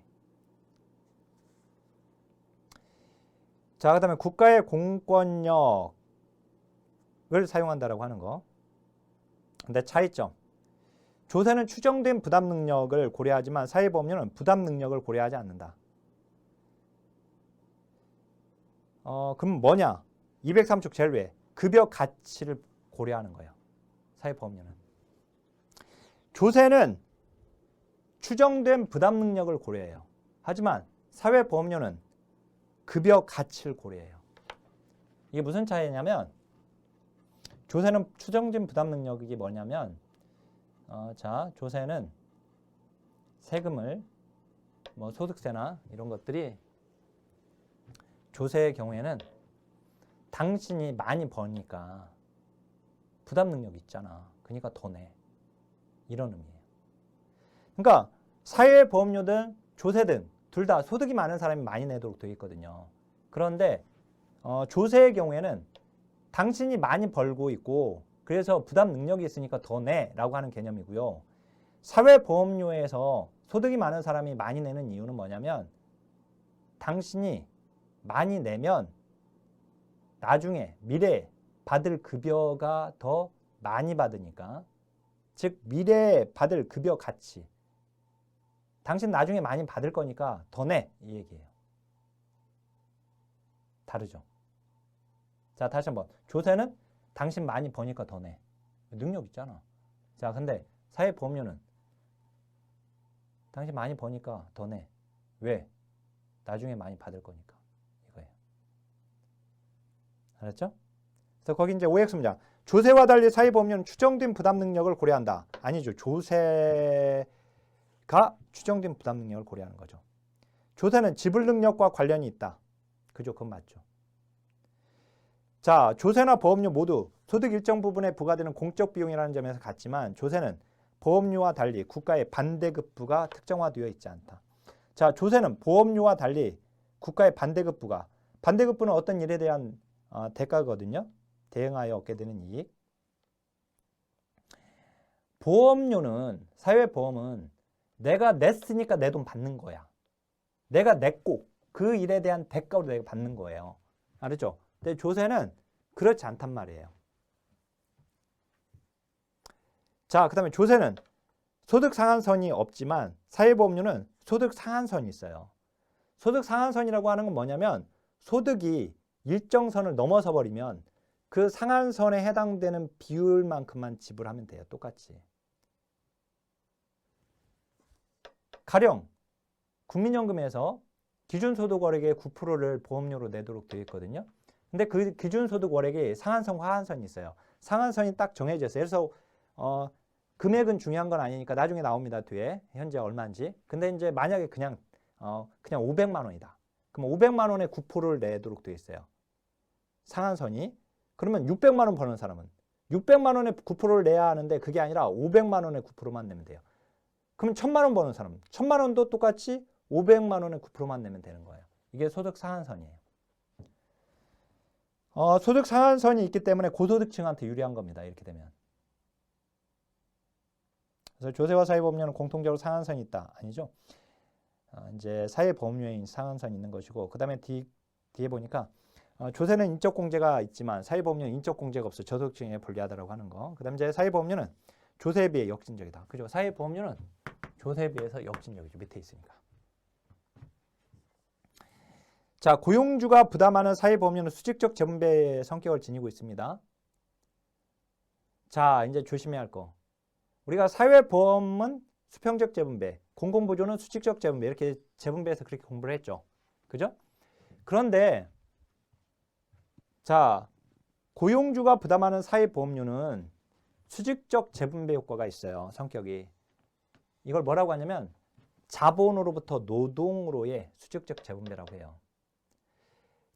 자, 그다음에 국가의 공권력을 사용한다라고 하는 거. 근데 차이점. 조세는 추정된 부담 능력을 고려하지만 사회보험료는 부담 능력을 고려하지 않는다. 그럼 뭐냐? 203쪽 제일 위에 급여 가치를 고려하는 거예요. 사회보험료는. 조세는 추정된 부담 능력을 고려해요. 하지만 사회보험료는 급여 가치를 고려해요. 이게 무슨 차이냐면 조세는 추정된 부담 능력이 뭐냐면 자, 조세는 세금을 뭐 소득세나 이런 것들이 조세의 경우에는 당신이 많이 버니까 부담 능력이 있잖아. 그러니까 더 내. 이런 의미예요. 그러니까 사회보험료든 조세든 둘 다 소득이 많은 사람이 많이 내도록 되어 있거든요. 그런데 조세의 경우에는 당신이 많이 벌고 있고 그래서 부담 능력이 있으니까 더 내라고 하는 개념이고요. 사회보험료에서 소득이 많은 사람이 많이 내는 이유는 뭐냐면 당신이 많이 내면 나중에 미래에 받을 급여가 더 많이 받으니까, 즉 미래에 받을 급여 가치, 당신 나중에 많이 받을 거니까 더 내, 이 얘기예요. 다르죠? 자, 다시 한번. 조세는 당신 많이 버니까 더 내. 능력 있잖아. 자, 근데 사회보험료는 당신 많이 버니까 더 내. 왜? 나중에 많이 받을 거니까. 이거예요. 알았죠? 그래서 거기 이제 OX 문장. 조세와 달리 사회보험료는 추정된 부담 능력을 고려한다. 아니죠. 조세가 추정된 부담 능력을 고려하는 거죠. 조세는 지불 능력과 관련이 있다. 그죠? 그건 맞죠. 자, 조세나 보험료 모두 소득 일정 부분에 부과되는 공적 비용이라는 점에서 같지만 조세는 보험료와 달리 국가의 반대급부가 특정화되어 있지 않다. 자, 조세는 보험료와 달리 국가의 반대급부가, 반대급부는 어떤 일에 대한 대가거든요. 대응하여 얻게 되는 이익. 보험료는, 사회보험은 내가 냈으니까 내 돈 받는 거야. 내가 냈고 그 일에 대한 대가로 내가 받는 거예요. 알았죠? 근데 조세는 그렇지 않단 말이에요. 자, 그 다음에 조세는 소득 상한선이 없지만 사회보험료는 소득 상한선이 있어요. 소득 상한선이라고 하는 건 뭐냐면 소득이 일정 선을 넘어서 버리면 그 상한선에 해당되는 비율만큼만 지불하면 돼요. 똑같이. 가령 국민연금에서 기준소득월액의 9%를 보험료로 내도록 되어 있거든요. 근데 그 기준소득월액에 상한선, 하한선이 있어요. 상한선이 딱 정해져 있어요. 그래서 금액은 중요한 건 아니니까 나중에 나옵니다. 뒤에 현재 얼마인지. 근데 이제 만약에 그냥 500만 원이다. 그럼 500만 원에 9%를 내도록 되어 있어요. 상한선이. 그러면 600만 원 버는 사람은 600만 원에 9%를 내야 하는데 그게 아니라 500만 원에 9%만 내면 돼요. 그럼 1000만 원 버는 사람은 1000만 원도 똑같이 500만 원에 9%만 내면 되는 거예요. 이게 소득 상한선이에요. 소득 상한선이 있기 때문에 고소득층한테 유리한 겁니다. 이렇게 되면. 그래서 조세와 사회보험료는 공통적으로 상한선이 있다. 아니죠. 이제 사회보험료에 상한선이 있는 것이고, 그 다음에 뒤에 보니까 조세는 인적공제가 있지만 사회보험료는 인적공제가 없어 저소득층에 불리하다고 하는 거. 그 다음에 이제 사회보험료는 조세에 비해 역진적이다. 그죠? 사회보험료는 조세에 비해서 역진적이죠. 밑에 있으니까. 자, 고용주가 부담하는 사회보험료는 수직적 재분배의 성격을 지니고 있습니다. 자, 이제 조심해야 할 거. 우리가 사회보험은 수평적 재분배, 공공보조는 수직적 재분배, 이렇게 재분배해서 그렇게 공부를 했죠. 그죠? 그런데 자, 고용주가 부담하는 사회보험료는 수직적 재분배 효과가 있어요. 성격이. 이걸 뭐라고 하냐면 자본으로부터 노동으로의 수직적 재분배라고 해요.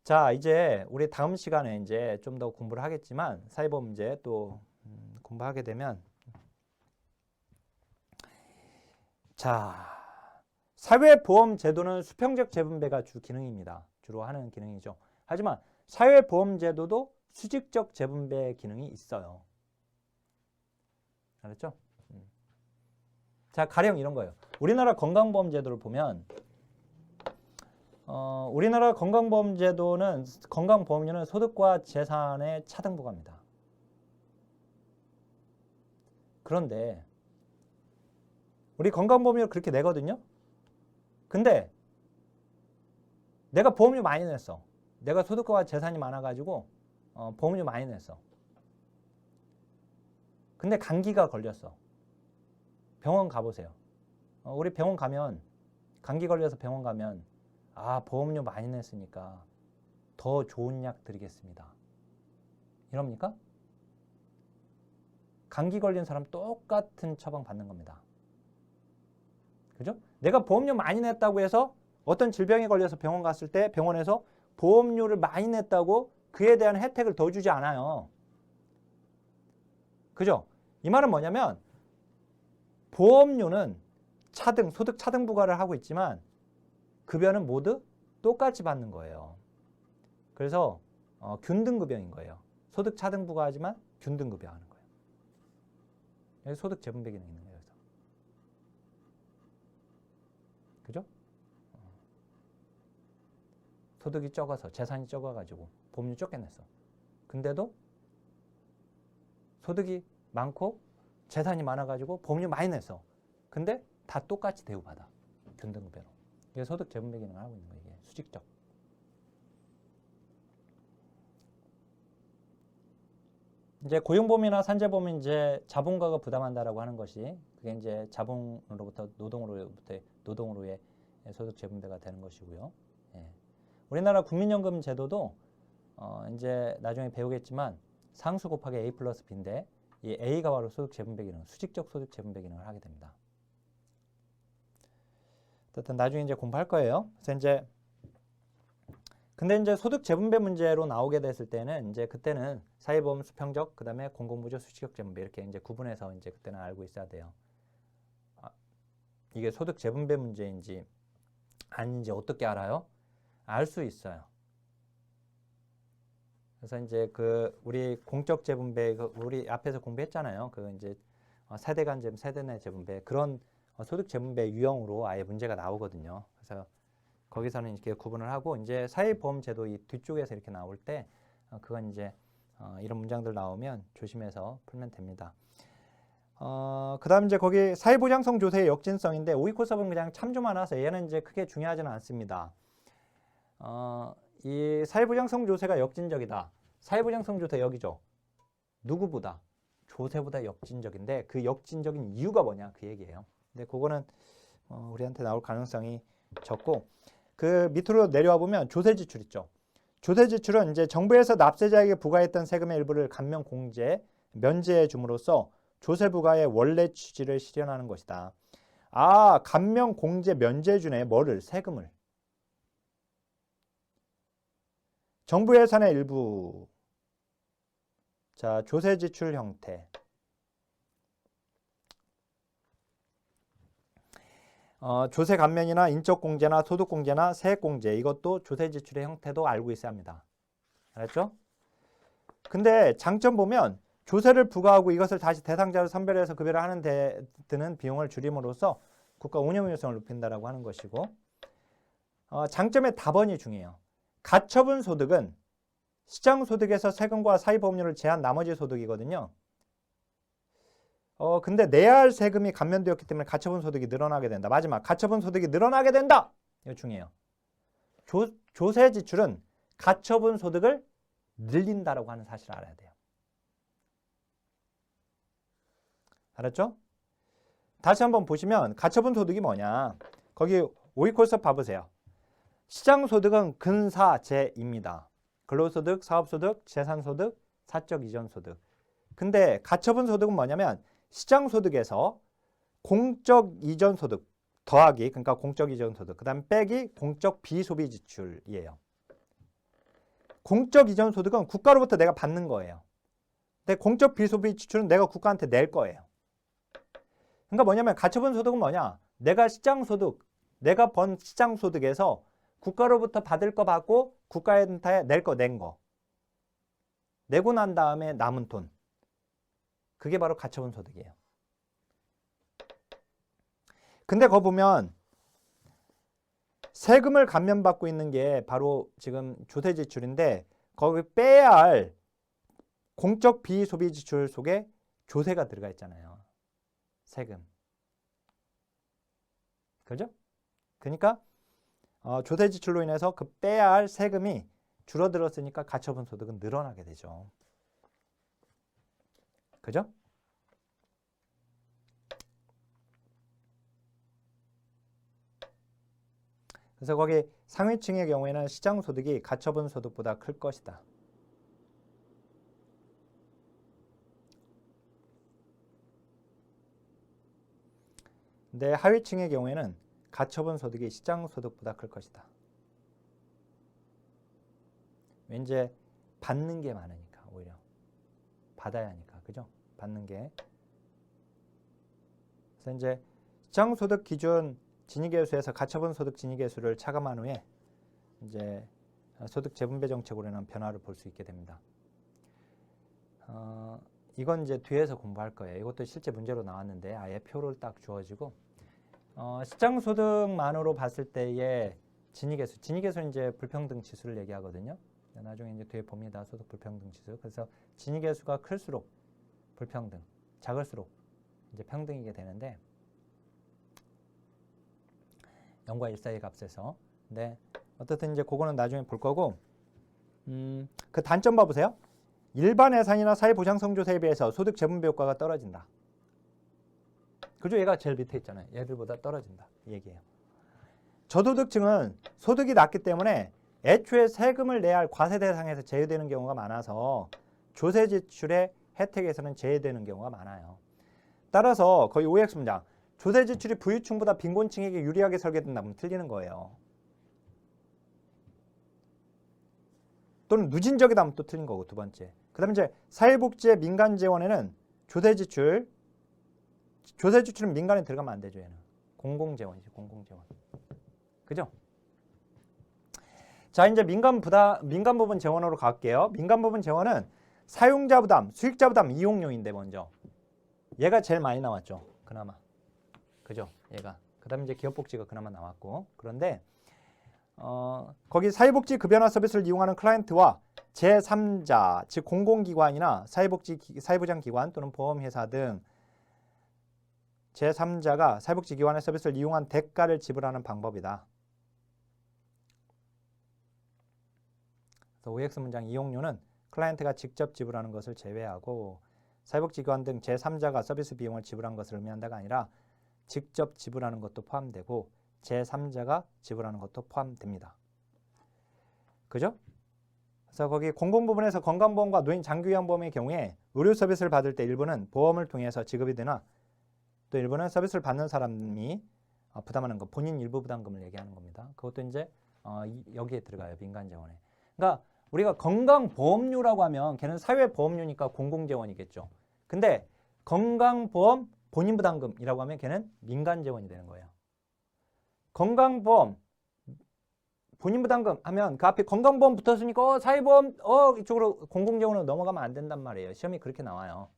자, 이제 우리 다음 시간에 이제 좀 더 공부를 하겠지만 사회보험 이제 또 공부하게 되면, 자, 사회보험 제도는 수평적 재분배가 주 기능입니다. 주로 하는 기능이죠. 하지만 사회보험 제도도 수직적 재분배 기능이 있어요. 알았죠? 자, 가령 이런 거예요. 우리나라 건강보험 제도를 보면 우리나라 건강보험제도는 건강보험료는 소득과 재산의 차등부과입니다. 그런데 우리 건강보험료를 그렇게 내거든요. 근데 내가 보험료 많이 냈어. 내가 소득과 재산이 많아가지고 보험료 많이 냈어. 근데 감기가 걸렸어. 병원 가보세요. 우리 병원 가면 감기 걸려서 병원 가면 보험료 많이 냈으니까 더 좋은 약 드리겠습니다. 이럽니까? 감기 걸린 사람 똑같은 처방 받는 겁니다. 그죠? 내가 보험료 많이 냈다고 해서 어떤 질병에 걸려서 병원 갔을 때 병원에서 보험료를 많이 냈다고 그에 대한 혜택을 더 주지 않아요. 그죠? 이 말은 뭐냐면 보험료는 차등, 소득 차등 부과를 하고 있지만 급여는 모두 똑같이 받는 거예요. 그래서 균등급여인 거예요. 소득 차등 부과하지만 균등급여 하는 거예요. 여기 소득 재분배 기능이 있는 거예요. 그죠? 소득이 적어서 재산이 적어가지고 보험료 적게 냈어. 근데도 소득이 많고 재산이 많아가지고 보험료 많이 냈어. 근데 다 똑같이 대우받아. 균등급여로. 이게 소득 재분배 기능을 하고 있는 거예요. 이게 수직적. 이제 고용보험이나 산재보험은 이제 자본가가 부담한다라고 하는 것이 그게 이제 자본으로부터 노동으로의 소득 재분배가 되는 것이고요. 예. 우리나라 국민연금 제도도 이제 나중에 배우겠지만 상수 곱하기 A 플러스 B인데 이 A가 바로 소득 재분배 기능, 수직적 소득 재분배 기능을 하게 됩니다. 어쨌든 나중에 이제 공부할 거예요. 그래서 근데 이제 소득 재분배 문제로 나오게 됐을 때는 이제 그때는 사회보험 수평적, 그다음에 공공부조 수직적 재분배 이렇게 이제 구분해서 이제 그때는 알고 있어야 돼요. 이게 소득 재분배 문제인지 아닌지 어떻게 알아요? 알 수 있어요. 그래서 이제 우리 공적 재분배 우리 앞에서 공부했잖아요. 이제 세대 간 재분, 세대 내 재분배 그런 소득 재분배 유형으로 아예 문제가 나오거든요. 그래서 거기서는 이렇게 구분을 하고 이제 사회보험 제도 이 뒤쪽에서 이렇게 나올 때 그건 이제 이런 문장들 나오면 조심해서 풀면 됩니다. 그다음 이제 거기 사회보장성 조세의 역진성인데 오이코섭은 그냥 참조만 하세요. 얘는 이제 크게 중요하지는 않습니다. 이 사회보장성 조세가 역진적이다. 사회보장성 조세 여기죠. 누구보다? 조세보다 역진적인데 그 역진적인 이유가 뭐냐 그 얘기예요. 근데 그거는 우리한테 나올 가능성이 적고 그 밑으로 내려와 보면 조세 지출 있죠. 조세 지출은 이제 정부에서 납세자에게 부과했던 세금의 일부를 감면 공제, 면제해 줌으로써 조세 부과의 원래 취지를 실현하는 것이다. 감면 공제 면제해 주네. 뭐를? 세금을. 정부 예산의 일부. 자, 조세 지출 형태. 조세 감면이나 인적 공제나 소득 공제나 세액 공제 이것도 조세 지출의 형태도 알고 있어야 합니다. 알았죠? 근데 장점 보면 조세를 부과하고 이것을 다시 대상자로 선별해서 급여를 하는 데 드는 비용을 줄임으로써 국가 운영 효율성을 높인다라고 하는 것이고 장점의 답안이 중요해요. 가처분 소득은 시장 소득에서 세금과 사회보험료를 제한 나머지 소득이거든요. 근데 내야 할 세금이 감면되었기 때문에 가처분 소득이 늘어나게 된다. 마지막 가처분 소득이 늘어나게 된다. 이거 중요해요. 조세 지출은 가처분 소득을 늘린다라고 하는 사실을 알아야 돼요. 알았죠? 다시 한번 보시면 가처분 소득이 뭐냐. 거기 오이코섭 봐보세요. 시장 소득은 근사재입니다. 근로소득, 사업소득, 재산소득, 사적 이전 소득. 근데 가처분 소득은 뭐냐면 시장 소득에서 공적 이전 소득 더하기 그러니까 공적 이전 소득 그다음 빼기 공적 비소비 지출이에요. 공적 이전 소득은 국가로부터 내가 받는 거예요. 근데 공적 비소비 지출은 내가 국가한테 낼 거예요. 그러니까 뭐냐면 가처분 소득은 뭐냐? 내가 시장 소득, 내가 번 시장 소득에서 국가로부터 받을 거 받고 국가한테 낼 거 낸 거. 내고 난 다음에 남은 돈. 그게 바로 가처분 소득이에요. 근데 거기 보면 세금을 감면받고 있는 게 바로 지금 조세 지출인데 거기 빼야 할 공적 비소비 지출 속에 조세가 들어가 있잖아요. 세금. 그죠? 그러니까 조세 지출로 인해서 그 빼야 할 세금이 줄어들었으니까 가처분 소득은 늘어나게 되죠. 그죠? 그래서 거기 상위층의 경우에는 시장 소득이 가처분 소득보다 클 것이다. 근데 하위층의 경우에는 가처분 소득이 시장 소득보다 클 것이다. 왠지 받는 게 많으니까 오히려 받아야 하니까 그죠? 받는 게. 그래서 이제 시장 소득 기준 진위계수에서 가처분 소득 진위계수를 차감한 후에 이제 소득 재분배 정책으로는 변화를 볼 수 있게 됩니다. 이건 이제 뒤에서 공부할 거예요. 이것도 실제 문제로 나왔는데 아예 표를 딱 주어지고 시장 소득만으로 봤을 때의 진위계수, 진위계수는 이제 불평등 지수를 얘기하거든요. 나중에 이제 뒤에 봅니다. 소득 불평등 지수. 그래서 진위계수가 클수록 불평등, 작을수록 이제 평등이게 되는데 0과 1 사이 값에서. 근데 어떻든 이제 그거는 나중에 볼 거고 그 단점 봐보세요. 일반 예산이나 사회보장성조세에 비해서 소득 재분배 효과가 떨어진다. 그죠? 얘가 제일 밑에 있잖아요. 얘들보다 떨어진다. 이 얘기예요. 저소득층은 소득이 낮기 때문에 애초에 세금을 내야 할 과세 대상에서 제외되는 경우가 많아서 조세 지출의 혜택에서는 제외되는 경우가 많아요. 따라서 거의 OX 문장. 조세 지출이 부유층보다 빈곤층에게 유리하게 설계된다면 틀리는 거예요. 또는 누진적이다면 또 틀린 거고 두 번째. 그 다음에 이제 사회복지의 민간 재원에는 조세 지출은 민간에 들어가면 안 되죠. 얘는 공공재원이죠. 공공재원. 그죠? 자, 이제 민간 부분 재원으로 갈게요. 민간 부분 재원은 사용자 부담, 수익자 부담, 이용료인데 먼저 얘가 제일 많이 나왔죠. 그나마. 그죠? 얘가. 그 다음에 이제 기업복지가 그나마 나왔고. 그런데 거기 사회복지 급여나 서비스를 이용하는 클라이언트와 제3자, 즉 공공기관이나 사회보장기관 또는 보험회사 등 제3자가 사회복지기관의 서비스를 이용한 대가를 지불하는 방법이다. 그래서 OX 문장 이용료는 클라이언트가 직접 지불하는 것을 제외하고 사회복지기관 등 제3자가 서비스 비용을 지불한 것을 의미한다가 아니라 직접 지불하는 것도 포함되고 제3자가 지불하는 것도 포함됩니다. 그죠? 그래서 거기 공공부문에서 건강보험과 노인 장기요양보험의 경우에 의료 서비스를 받을 때 일부는 보험을 통해서 지급이 되나 또 일부는 서비스를 받는 사람이 부담하는 것, 본인 일부 부담금을 얘기하는 겁니다. 그것도 이제 여기에 들어가요. 민간재원에. 그러니까 우리가 건강보험료라고 하면 걔는 사회보험료니까 공공재원이겠죠. 근데 건강보험 본인부담금이라고 하면 걔는 민간재원이 되는 거예요. 건강보험 본인부담금 하면 그 앞에 건강보험 붙었으니까 사회보험 이쪽으로 공공재원으로 넘어가면 안 된단 말이에요. 시험이 그렇게 나와요.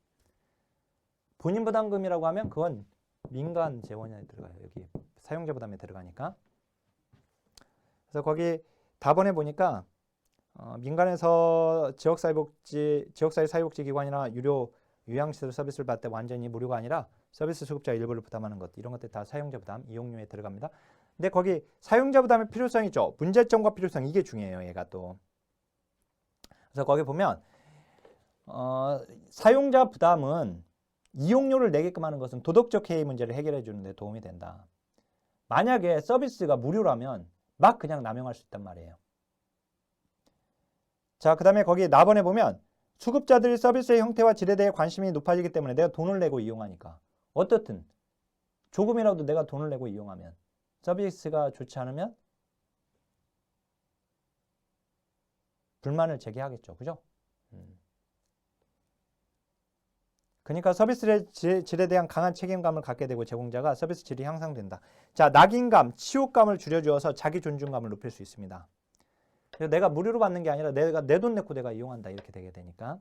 본인부담금이라고 하면 그건 민간재원에 들어가요. 여기 사용자 부담에 들어가니까. 그래서 거기 답안에 보니까 민간에서 지역사회 사회복지기관이나 유료 요양시설 서비스를 받을 때 완전히 무료가 아니라 서비스 수급자 일부를 부담하는 것, 이런 것들 다 사용자 부담, 이용료에 들어갑니다. 근데 거기 사용자 부담의 필요성이 있죠. 문제점과 필요성, 이게 중요해요. 얘가 또. 그래서 거기 보면 사용자 부담은 이용료를 내게끔 하는 것은 도덕적 해이 문제를 해결해 주는 데 도움이 된다. 만약에 서비스가 무료라면 막 그냥 남용할 수 있단 말이에요. 자, 그 다음에 거기 나번에 보면 수급자들이 서비스의 형태와 질에 대해 관심이 높아지기 때문에 내가 돈을 내고 이용하니까 어떻든 조금이라도 내가 돈을 내고 이용하면 서비스가 좋지 않으면 불만을 제기하겠죠. 그죠? 그러니까 서비스의 질에 대한 강한 책임감을 갖게 되고 제공자가 서비스 질이 향상된다. 자, 낙인감, 치욕감을 줄여주어서 자기 존중감을 높일 수 있습니다. 내가 무료로 받는 게 아니라 내가 내 돈 내고 내가 이용한다, 이렇게 되게 되니까.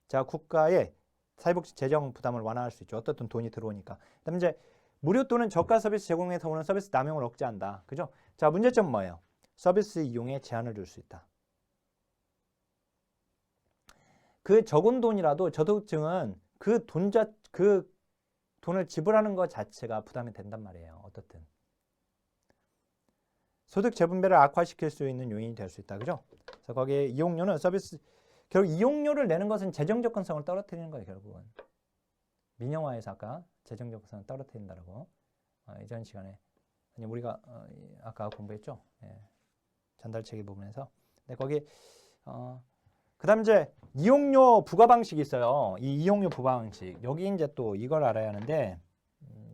자, 국가의 사회복지 재정 부담을 완화할 수 있죠. 어떻든 돈이 들어오니까. 그다음에 이제 무료 또는 저가 서비스 제공에서 오는 서비스 남용을 억제한다. 그죠? 자, 문제점은 뭐예요? 서비스 이용에 제한을 줄 수 있다. 그 적은 돈이라도 저소득층은 그 돈을 지불하는 것 자체가 부담이 된단 말이에요. 어떻든. 소득 재분배를 악화시킬 수 있는 요인이 될 수 있다. 그죠? 그래서 거기에 이용료는 결국 이용료를 내는 것은 재정 접근성을 떨어뜨리는 거예요. 결국은. 민영화에서 아까 재정 접근성을 떨어뜨린다라고 이전 시간에 우리가 아까 공부했죠. 예. 전달체계 부분에서. 근데 거기 그다음 이제 이용료 부과 방식이 있어요. 이 이용료 부과 방식. 여기 이제 또 이걸 알아야 하는데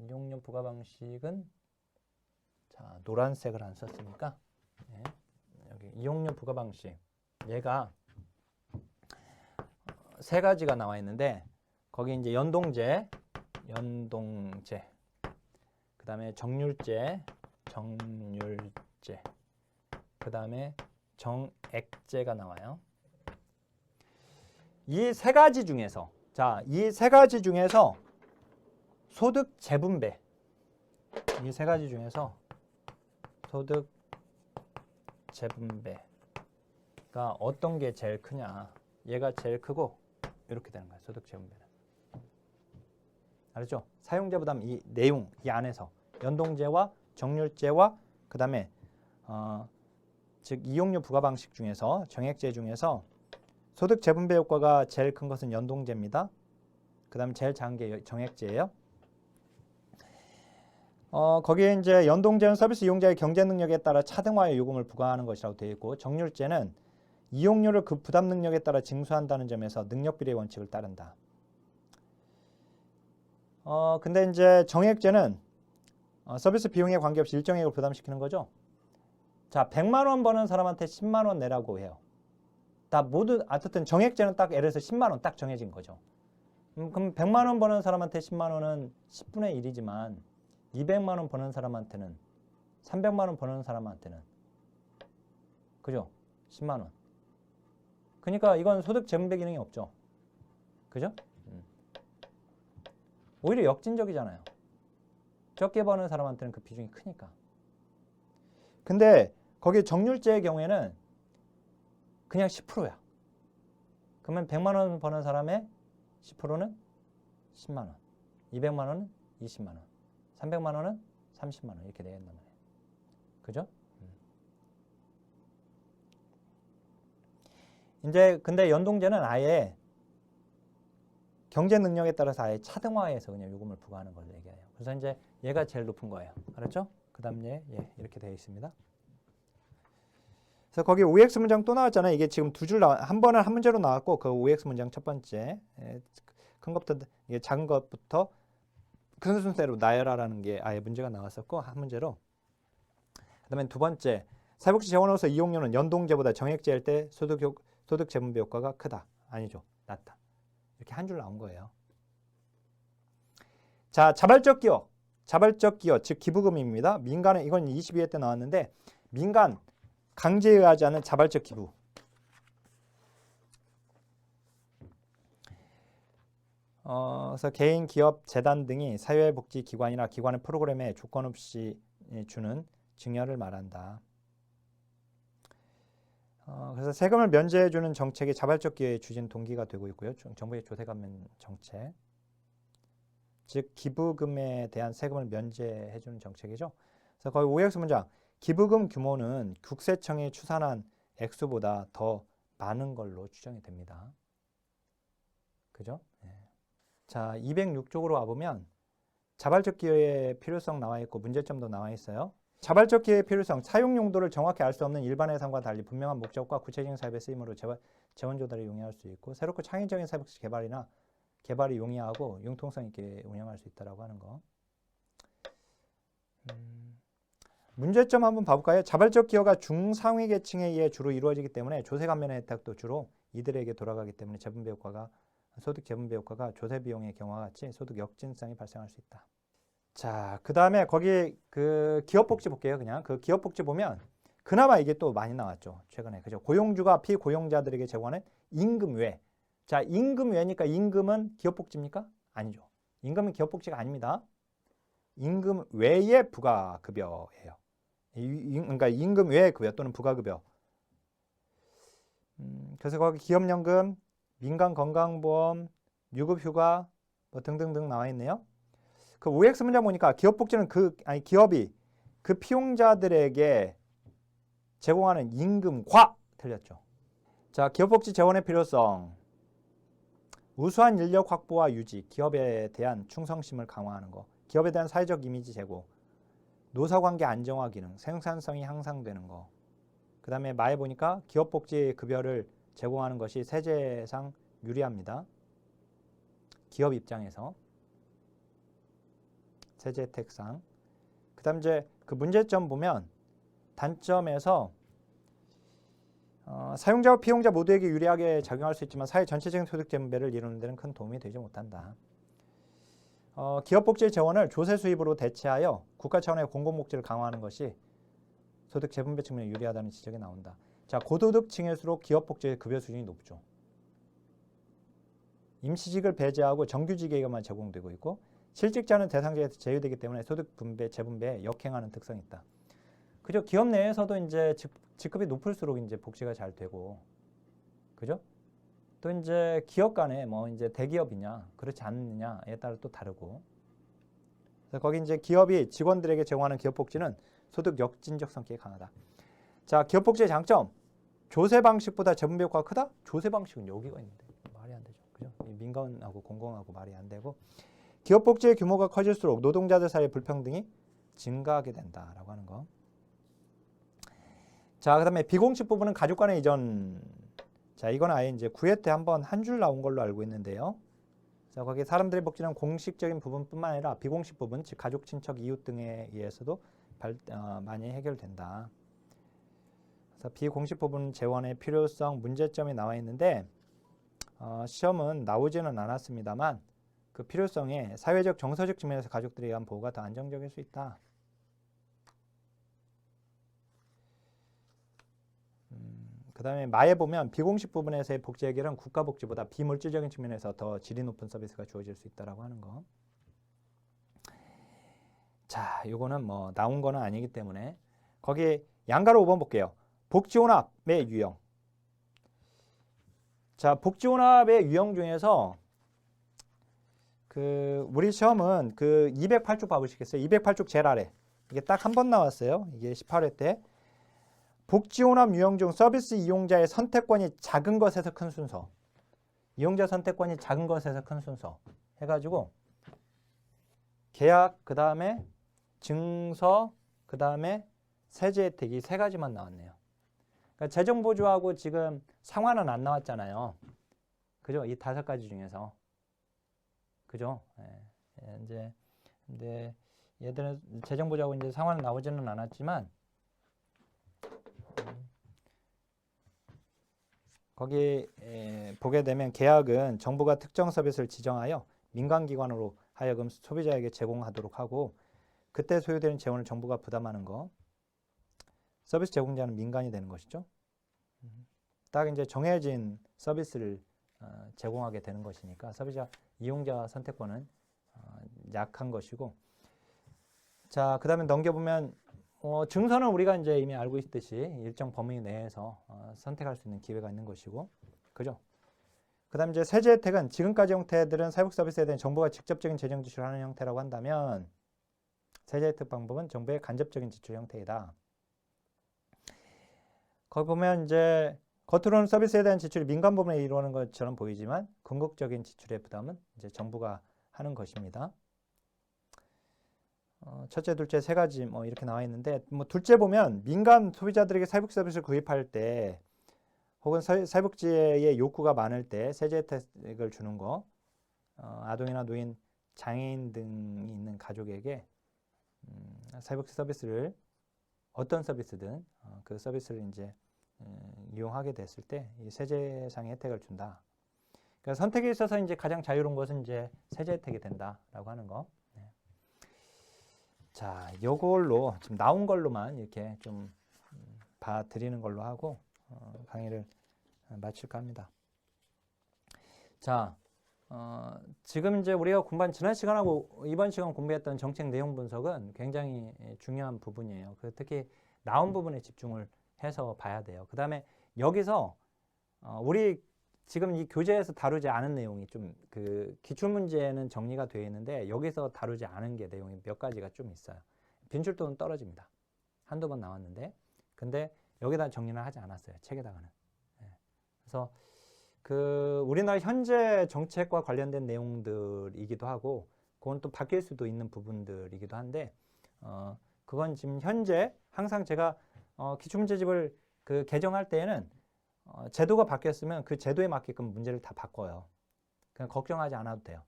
이용료 부과 방식은 자, 노란색을 안 썼으니까 예. 여기 이용료 부과 방식. 얘가 세 가지가 나와 있는데 거기 이제 연동제, 그다음에 정률제, 그다음에 정액제가 나와요. 이 세 가지 중에서 소득 재분배, 이 세 가지 중에서 소득 재분배가 어떤 게 제일 크냐? 얘가 제일 크고 이렇게 되는 거예요. 소득 재분배는. 알았죠? 사용자 부담 이 내용 이 안에서 연동제와 정률제와 그다음에 즉 이용료 부과 방식 중에서 정액제 중에서 소득 재분배 효과가 제일 큰 것은 연동제입니다. 그다음에 제일 작은 게 정액제예요. 거기에 이제 연동제는 서비스 이용자의 경제 능력에 따라 차등화의 요금을 부과하는 것이라고 되어 있고 정률제는 이용료를 그 부담 능력에 따라 징수한다는 점에서 능력 비례 원칙을 따른다. 근데 이제 정액제는 서비스 비용에 관계없이 일정액을 부담시키는 거죠. 자, 100만 원 버는 사람한테 10만 원 내라고 해요. 다 모두 어쨌든 정액제는 딱 예를 들어서 10만 원 딱 정해진 거죠. 그럼 100만 원 버는 사람한테 10만 원은 10분의 1이지만 200만 원 버는 사람한테는 300만 원 버는 사람한테는 그죠? 10만 원. 그러니까 이건 소득 재분배 기능이 없죠. 그죠? 오히려 역진적이잖아요. 적게 버는 사람한테는 그 비중이 크니까. 근데 거기 정률제의 경우에는 그냥 10%야. 그러면 100만 원 버는 사람의 10%는 10만 원, 200만 원은 20만 원, 300만 원은 30만 원 이렇게 되겠단 말이에요. 그죠? 이제 근데 연동제는 아예 경제 능력에 따라서 아예 차등화해서 그냥 요금을 부과하는 걸 얘기해요. 그래서 이제 얘가 제일 높은 거예요. 알았죠? 그 다음 이렇게 되어 있습니다. 그래서 거기 OX 문장 또 나왔잖아요. 이게 지금 한 번은 한 문제로 나왔고 그 OX 문장 첫 번째 큰 것부터 이게 작은 것부터 큰 순서대로 나열하라는 게 아예 문제가 나왔었고 한 문제로. 그다음에 두 번째 사회복지 재원으로서 이용료는 연동제보다 정액제일 때 소득 재분배 효과가 크다. 아니죠. 낮다. 이렇게 한 줄 나온 거예요. 자, 자발적 기여, 즉 기부금입니다. 민간은 이건 22회 때 나왔는데 민간 강제에 의하지 않은 자발적 기부. 그래서 개인, 기업, 재단 등이 사회복지기관이나 기관의 프로그램에 조건 없이 주는 증여를 말한다. 그래서 세금을 면제해주는 정책이 자발적 기여의 추진 동기가 되고 있고요. 정부의 조세 감면 정책. 즉 기부금에 대한 세금을 면제해주는 정책이죠. 그래서 거의 OX 문장. 기부금 규모는 국세청이 추산한 액수보다 더 많은 걸로 추정이 됩니다. 그죠? 네. 자, 206쪽으로 와보면 자발적 기여의 필요성 나와 있고 문제점도 나와 있어요. 자발적 기여의 필요성, 사용 용도를 정확히 알 수 없는 일반 예산과 달리 분명한 목적과 구체적인 사업에 쓰임으로 재원 조달이 용이할 수 있고 새롭고 창의적인 사회복지 개발이 용이하고 융통성 있게 운영할 수 있다고 하는 거. 문제점 한번 봐볼까요? 자발적 기여가 중상위 계층에 의해 주로 이루어지기 때문에 조세 감면의 혜택도 주로 이들에게 돌아가기 때문에 소득 재분배 효과가 조세 비용의 경우와 같이 소득 역진성이 발생할 수 있다. 자, 그 다음에 거기 그 기업복지 볼게요. 그냥 그 기업복지 보면 그나마 이게 또 많이 나왔죠. 최근에. 그죠? 고용주가 피고용자들에게 제공하는 임금외. 자, 임금외니까 임금은 기업복지입니까? 아니죠. 임금은 기업복지가 아닙니다. 임금 외의 부가급여예요. 그러니까 임금 외의 급여 또는 부가급여. 그래서 거기 기업연금, 민간건강보험, 유급휴가 뭐 등등등 나와 있네요. 그 OX 문장 보니까 기업복지는 기업이 그 피용자들에게 제공하는 임금과 틀렸죠. 자, 기업복지 재원의 필요성. 우수한 인력 확보와 유지, 기업에 대한 충성심을 강화하는 거, 기업에 대한 사회적 이미지 제고, 노사관계 안정화 기능, 생산성이 향상되는 거. 그 다음에 마에 보니까 기업복지 급여를 제공하는 것이 세제상 유리합니다. 기업 입장에서 세제 혜택상. 그 다음 이제 그 문제점 보면 단점에서 사용자와 피용자 모두에게 유리하게 작용할 수 있지만 사회 전체적인 소득 분배를 이루는 데는 큰 도움이 되지 못한다. 기업복지 재원을 조세 수입으로 대체하여 국가 차원의 공공복지를 강화하는 것이 소득 재분배 측면에 유리하다는 지적이 나온다. 자, 고소득층일수록 기업복지 급여 수준이 높죠. 임시직을 배제하고 정규직에게만 제공되고 있고 실직자는 대상자에서 제외되기 때문에 소득 분배, 재분배에 역행하는 특성이 있다. 그죠? 기업 내에서도 이제 직급이 높을수록 이제 복지가 잘 되고, 그죠? 또 이제 기업 간에 뭐 이제 대기업이냐, 그렇지 않느냐에 따라 또 다르고. 그래서 거기 이제 기업이 직원들에게 제공하는 기업복지는 소득 역진적 성격이 강하다. 자, 기업복지의 장점. 조세 방식보다 재분배 효과가 크다? 조세 방식은 여기가 있는데 말이 안 되죠. 그죠? 민간하고 공공하고 말이 안 되고. 기업복지의 규모가 커질수록 노동자들 사이의 불평등이 증가하게 된다라고 하는 거. 자, 그 다음에 비공식 부분은 가족 간의 이전. 자, 이건 아예 이제 9회 때 한번 한 줄 나온 걸로 알고 있는데요. 자, 거기 사람들의 복지는 공식적인 부분뿐만 아니라 비공식 부분, 즉 가족, 친척, 이웃 등에 의해서도 많이 해결된다. 그래서 비공식 부분 재원의 필요성, 문제점이 나와 있는데 시험은 나오지는 않았습니다만 그 필요성에 사회적, 정서적 측면에서 가족들에 의한 보호가 더 안정적일 수 있다. 그 다음에 마에 보면 비공식 부분에서의 복지 해결은 국가복지보다 비물질적인 측면에서 더 질이 높은 서비스가 주어질 수 있다고 하는 거. 자, 요거는 뭐 나온 거는 아니기 때문에 거기 양가로 5번 볼게요. 복지혼합의 유형. 자, 복지혼합의 유형 중에서 우리 시험은 208쪽 봐보시겠어요? 208쪽 제일 아래. 이게 딱 한 번 나왔어요. 이게 18회 때. 복지혼합 유형 중 서비스 이용자의 선택권이 작은 것에서 큰 순서. 이용자 선택권이 작은 것에서 큰 순서. 해가지고 계약, 그 다음에 증서, 그 다음에 세제 혜택이 3가지만 나왔네요. 그러니까 재정보조하고 지금 상환은 안 나왔잖아요. 그죠? 이 5가지 중에서. 그죠? 이제 근데 얘들은 재정보조하고 이제 상환은 나오지는 않았지만 거기 보게 되면 계약은 정부가 특정 서비스를 지정하여 민간기관으로 하여금 소비자에게 제공하도록 하고 그때 소요되는 재원을 정부가 부담하는 거. 서비스 제공자는 민간이 되는 것이죠. 딱 이제 정해진 서비스를 제공하게 되는 것이니까 소비자 이용자 선택권은 약한 것이고. 자, 그 다음에 넘겨보면 증서는 우리가 이제 이미 알고 있듯이 일정 범위 내에서 선택할 수 있는 기회가 있는 것이고, 그죠? 그 다음에 이제 세제 혜택은 지금까지 형태들은 사회복 서비스에 대한 정부가 직접적인 재정 지출을 하는 형태라고 한다면 세제 혜택 방법은 정부의 간접적인 지출 형태이다. 거기 보면 이제 겉으로는 서비스에 대한 지출이 민간 부분에 이루어지는 것처럼 보이지만 궁극적인 지출의 부담은 이제 정부가 하는 것입니다. 첫째, 둘째 3가지 뭐 이렇게 나와 있는데 뭐 둘째 보면 민간 소비자들에게 사회복 서비스를 구입할 때 혹은 사회복지의 욕구가 많을 때 세제 혜택을 주는 거, 아동이나 노인, 장애인 등이 있는 가족에게 사회복지 서비스를 어떤 서비스든 그 서비스를 이제 이용하게 됐을 때 이 세제상의 혜택을 준다. 그러니까 선택에 있어서 이제 가장 자유로운 것은 이제 세제 혜택이 된다라고 하는 거. 자, 요걸로 지금 나온 걸로만 이렇게 좀 봐드리는 걸로 하고 강의를 마칠까 합니다. 자, 지금 이제 우리가 공부한 지난 시간하고 이번 시간 공부했던 정책 내용 분석은 굉장히 중요한 부분이에요. 특히 나온 부분에 집중을 해서 봐야 돼요. 그 다음에 여기서 우리 지금 이 교재에서 다루지 않은 내용이 좀 기출문제는 정리가 되어 있는데 여기서 다루지 않은 게 내용이 몇 가지가 좀 있어요. 빈출도는 떨어집니다. 한두 번 나왔는데 근데 여기다 정리는 하지 않았어요. 책에다가는. 그래서 우리나라 현재 정책과 관련된 내용들이기도 하고 그건 또 바뀔 수도 있는 부분들이기도 한데 그건 지금 현재 항상 제가 기출문제집을 개정할 때에는 제도가 바뀌었으면 그 제도에 맞게끔 문제를 다 바꿔요. 그냥 걱정하지 않아도 돼요.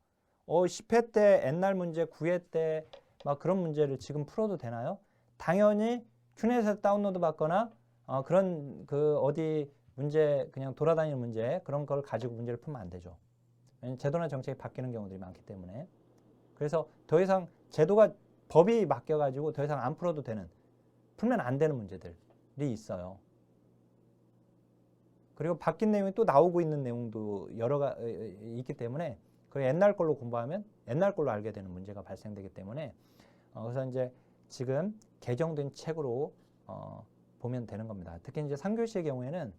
10회 때 옛날 문제, 9회 때 막 그런 문제를 지금 풀어도 되나요? 당연히 큐넷에서 다운로드 받거나 그런 어디 문제 그냥 돌아다니는 문제 그런 걸 가지고 문제를 풀면 안 되죠. 왜냐하면 제도나 정책이 바뀌는 경우들이 많기 때문에. 그래서 더 이상 제도가 법이 바뀌어가지고 더 이상 안 풀어도 되는 풀면 안 되는 문제들이 있어요. 그리고 바뀐 내용이 또 나오고 있는 내용도 여러가 있기 때문에 그 옛날 걸로 공부하면 옛날 걸로 알게 되는 문제가 발생되기 때문에 그래서 이제 지금 개정된 책으로 보면 되는 겁니다. 특히 이제 3교시의 경우에는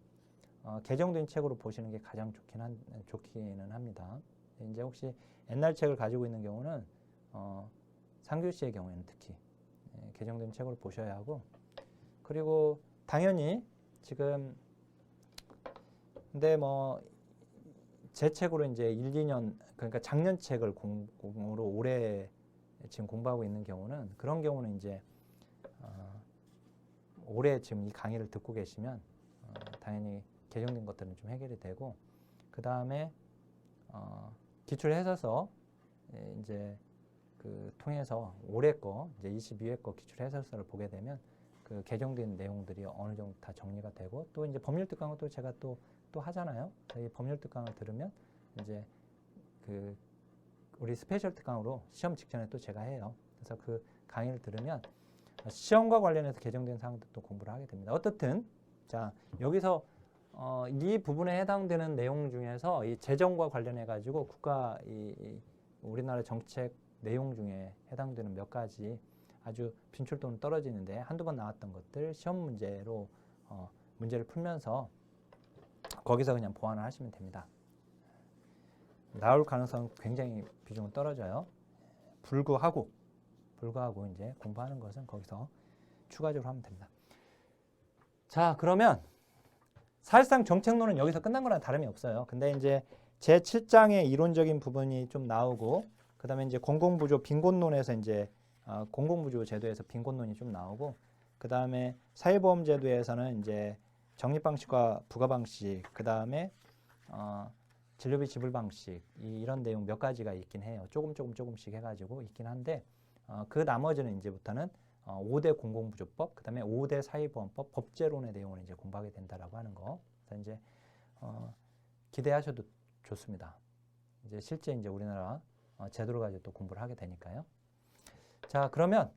개정된 책으로 보시는 게 가장 좋기는 합니다. 이제 혹시 옛날 책을 가지고 있는 경우는 3교시의 경우에는 특히 개정된 책으로 보셔야 하고 그리고 당연히 지금 근데 뭐 제 책으로 이제 1, 2년 그러니까 작년 책을 공으로 올해 지금 공부하고 있는 경우는 그런 경우는 이제 올해 지금 이 강의를 듣고 계시면 당연히 개정된 것들은 좀 해결이 되고 그 다음에 기출해서서 이제 통해서 올해 거 이제 22회 거 기출해설서를 보게 되면 그 개정된 내용들이 어느 정도 다 정리가 되고 또 이제 법률 특강은 또 제가 또 하잖아요. 이 법률 특강을 들으면 이제 우리 스페셜 특강으로 시험 직전에 또 제가 해요. 그래서 그 강의를 들으면 시험과 관련해서 개정된 사항들도 공부를 하게 됩니다. 어떻든 자 여기서 이 부분에 해당되는 내용 중에서 이 재정과 관련해 가지고 국가 우리나라 정책 내용 중에 해당되는 몇 가지 아주 빈출도는 떨어지는데 한두 번 나왔던 것들 시험 문제로 문제를 풀면서 거기서 그냥 보완을 하시면 됩니다. 나올 가능성은 굉장히 비중은 떨어져요. 불구하고 이제 공부하는 것은 거기서 추가적으로 하면 됩니다. 자, 그러면 사실상 정책론은 여기서 끝난 거랑 다름이 없어요. 근데 이제 제7장의 이론적인 부분이 좀 나오고 그 다음에 이제 공공부조 빈곤론에서 이제 공공부조 제도에서 빈곤론이 좀 나오고 그 다음에 사회보험제도에서는 이제 적립방식과 부가방식 그 다음에 진료비 지불 방식 이런 내용 몇 가지가 있긴 해요. 조금씩 해가지고 있긴 한데 그 나머지는 이제부터는 5대 공공부조법, 그 다음에 5대 사회보험법, 법제론의 내용을 이제 공부하게 된다라고 하는 거. 그래서 이제 기대하셔도 좋습니다. 이제 실제 이제 우리나라 제도를 가지고 또 공부를 하게 되니까요. 자, 그러면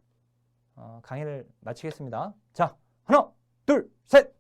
강의를 마치겠습니다. 자, 하나, 둘, 셋.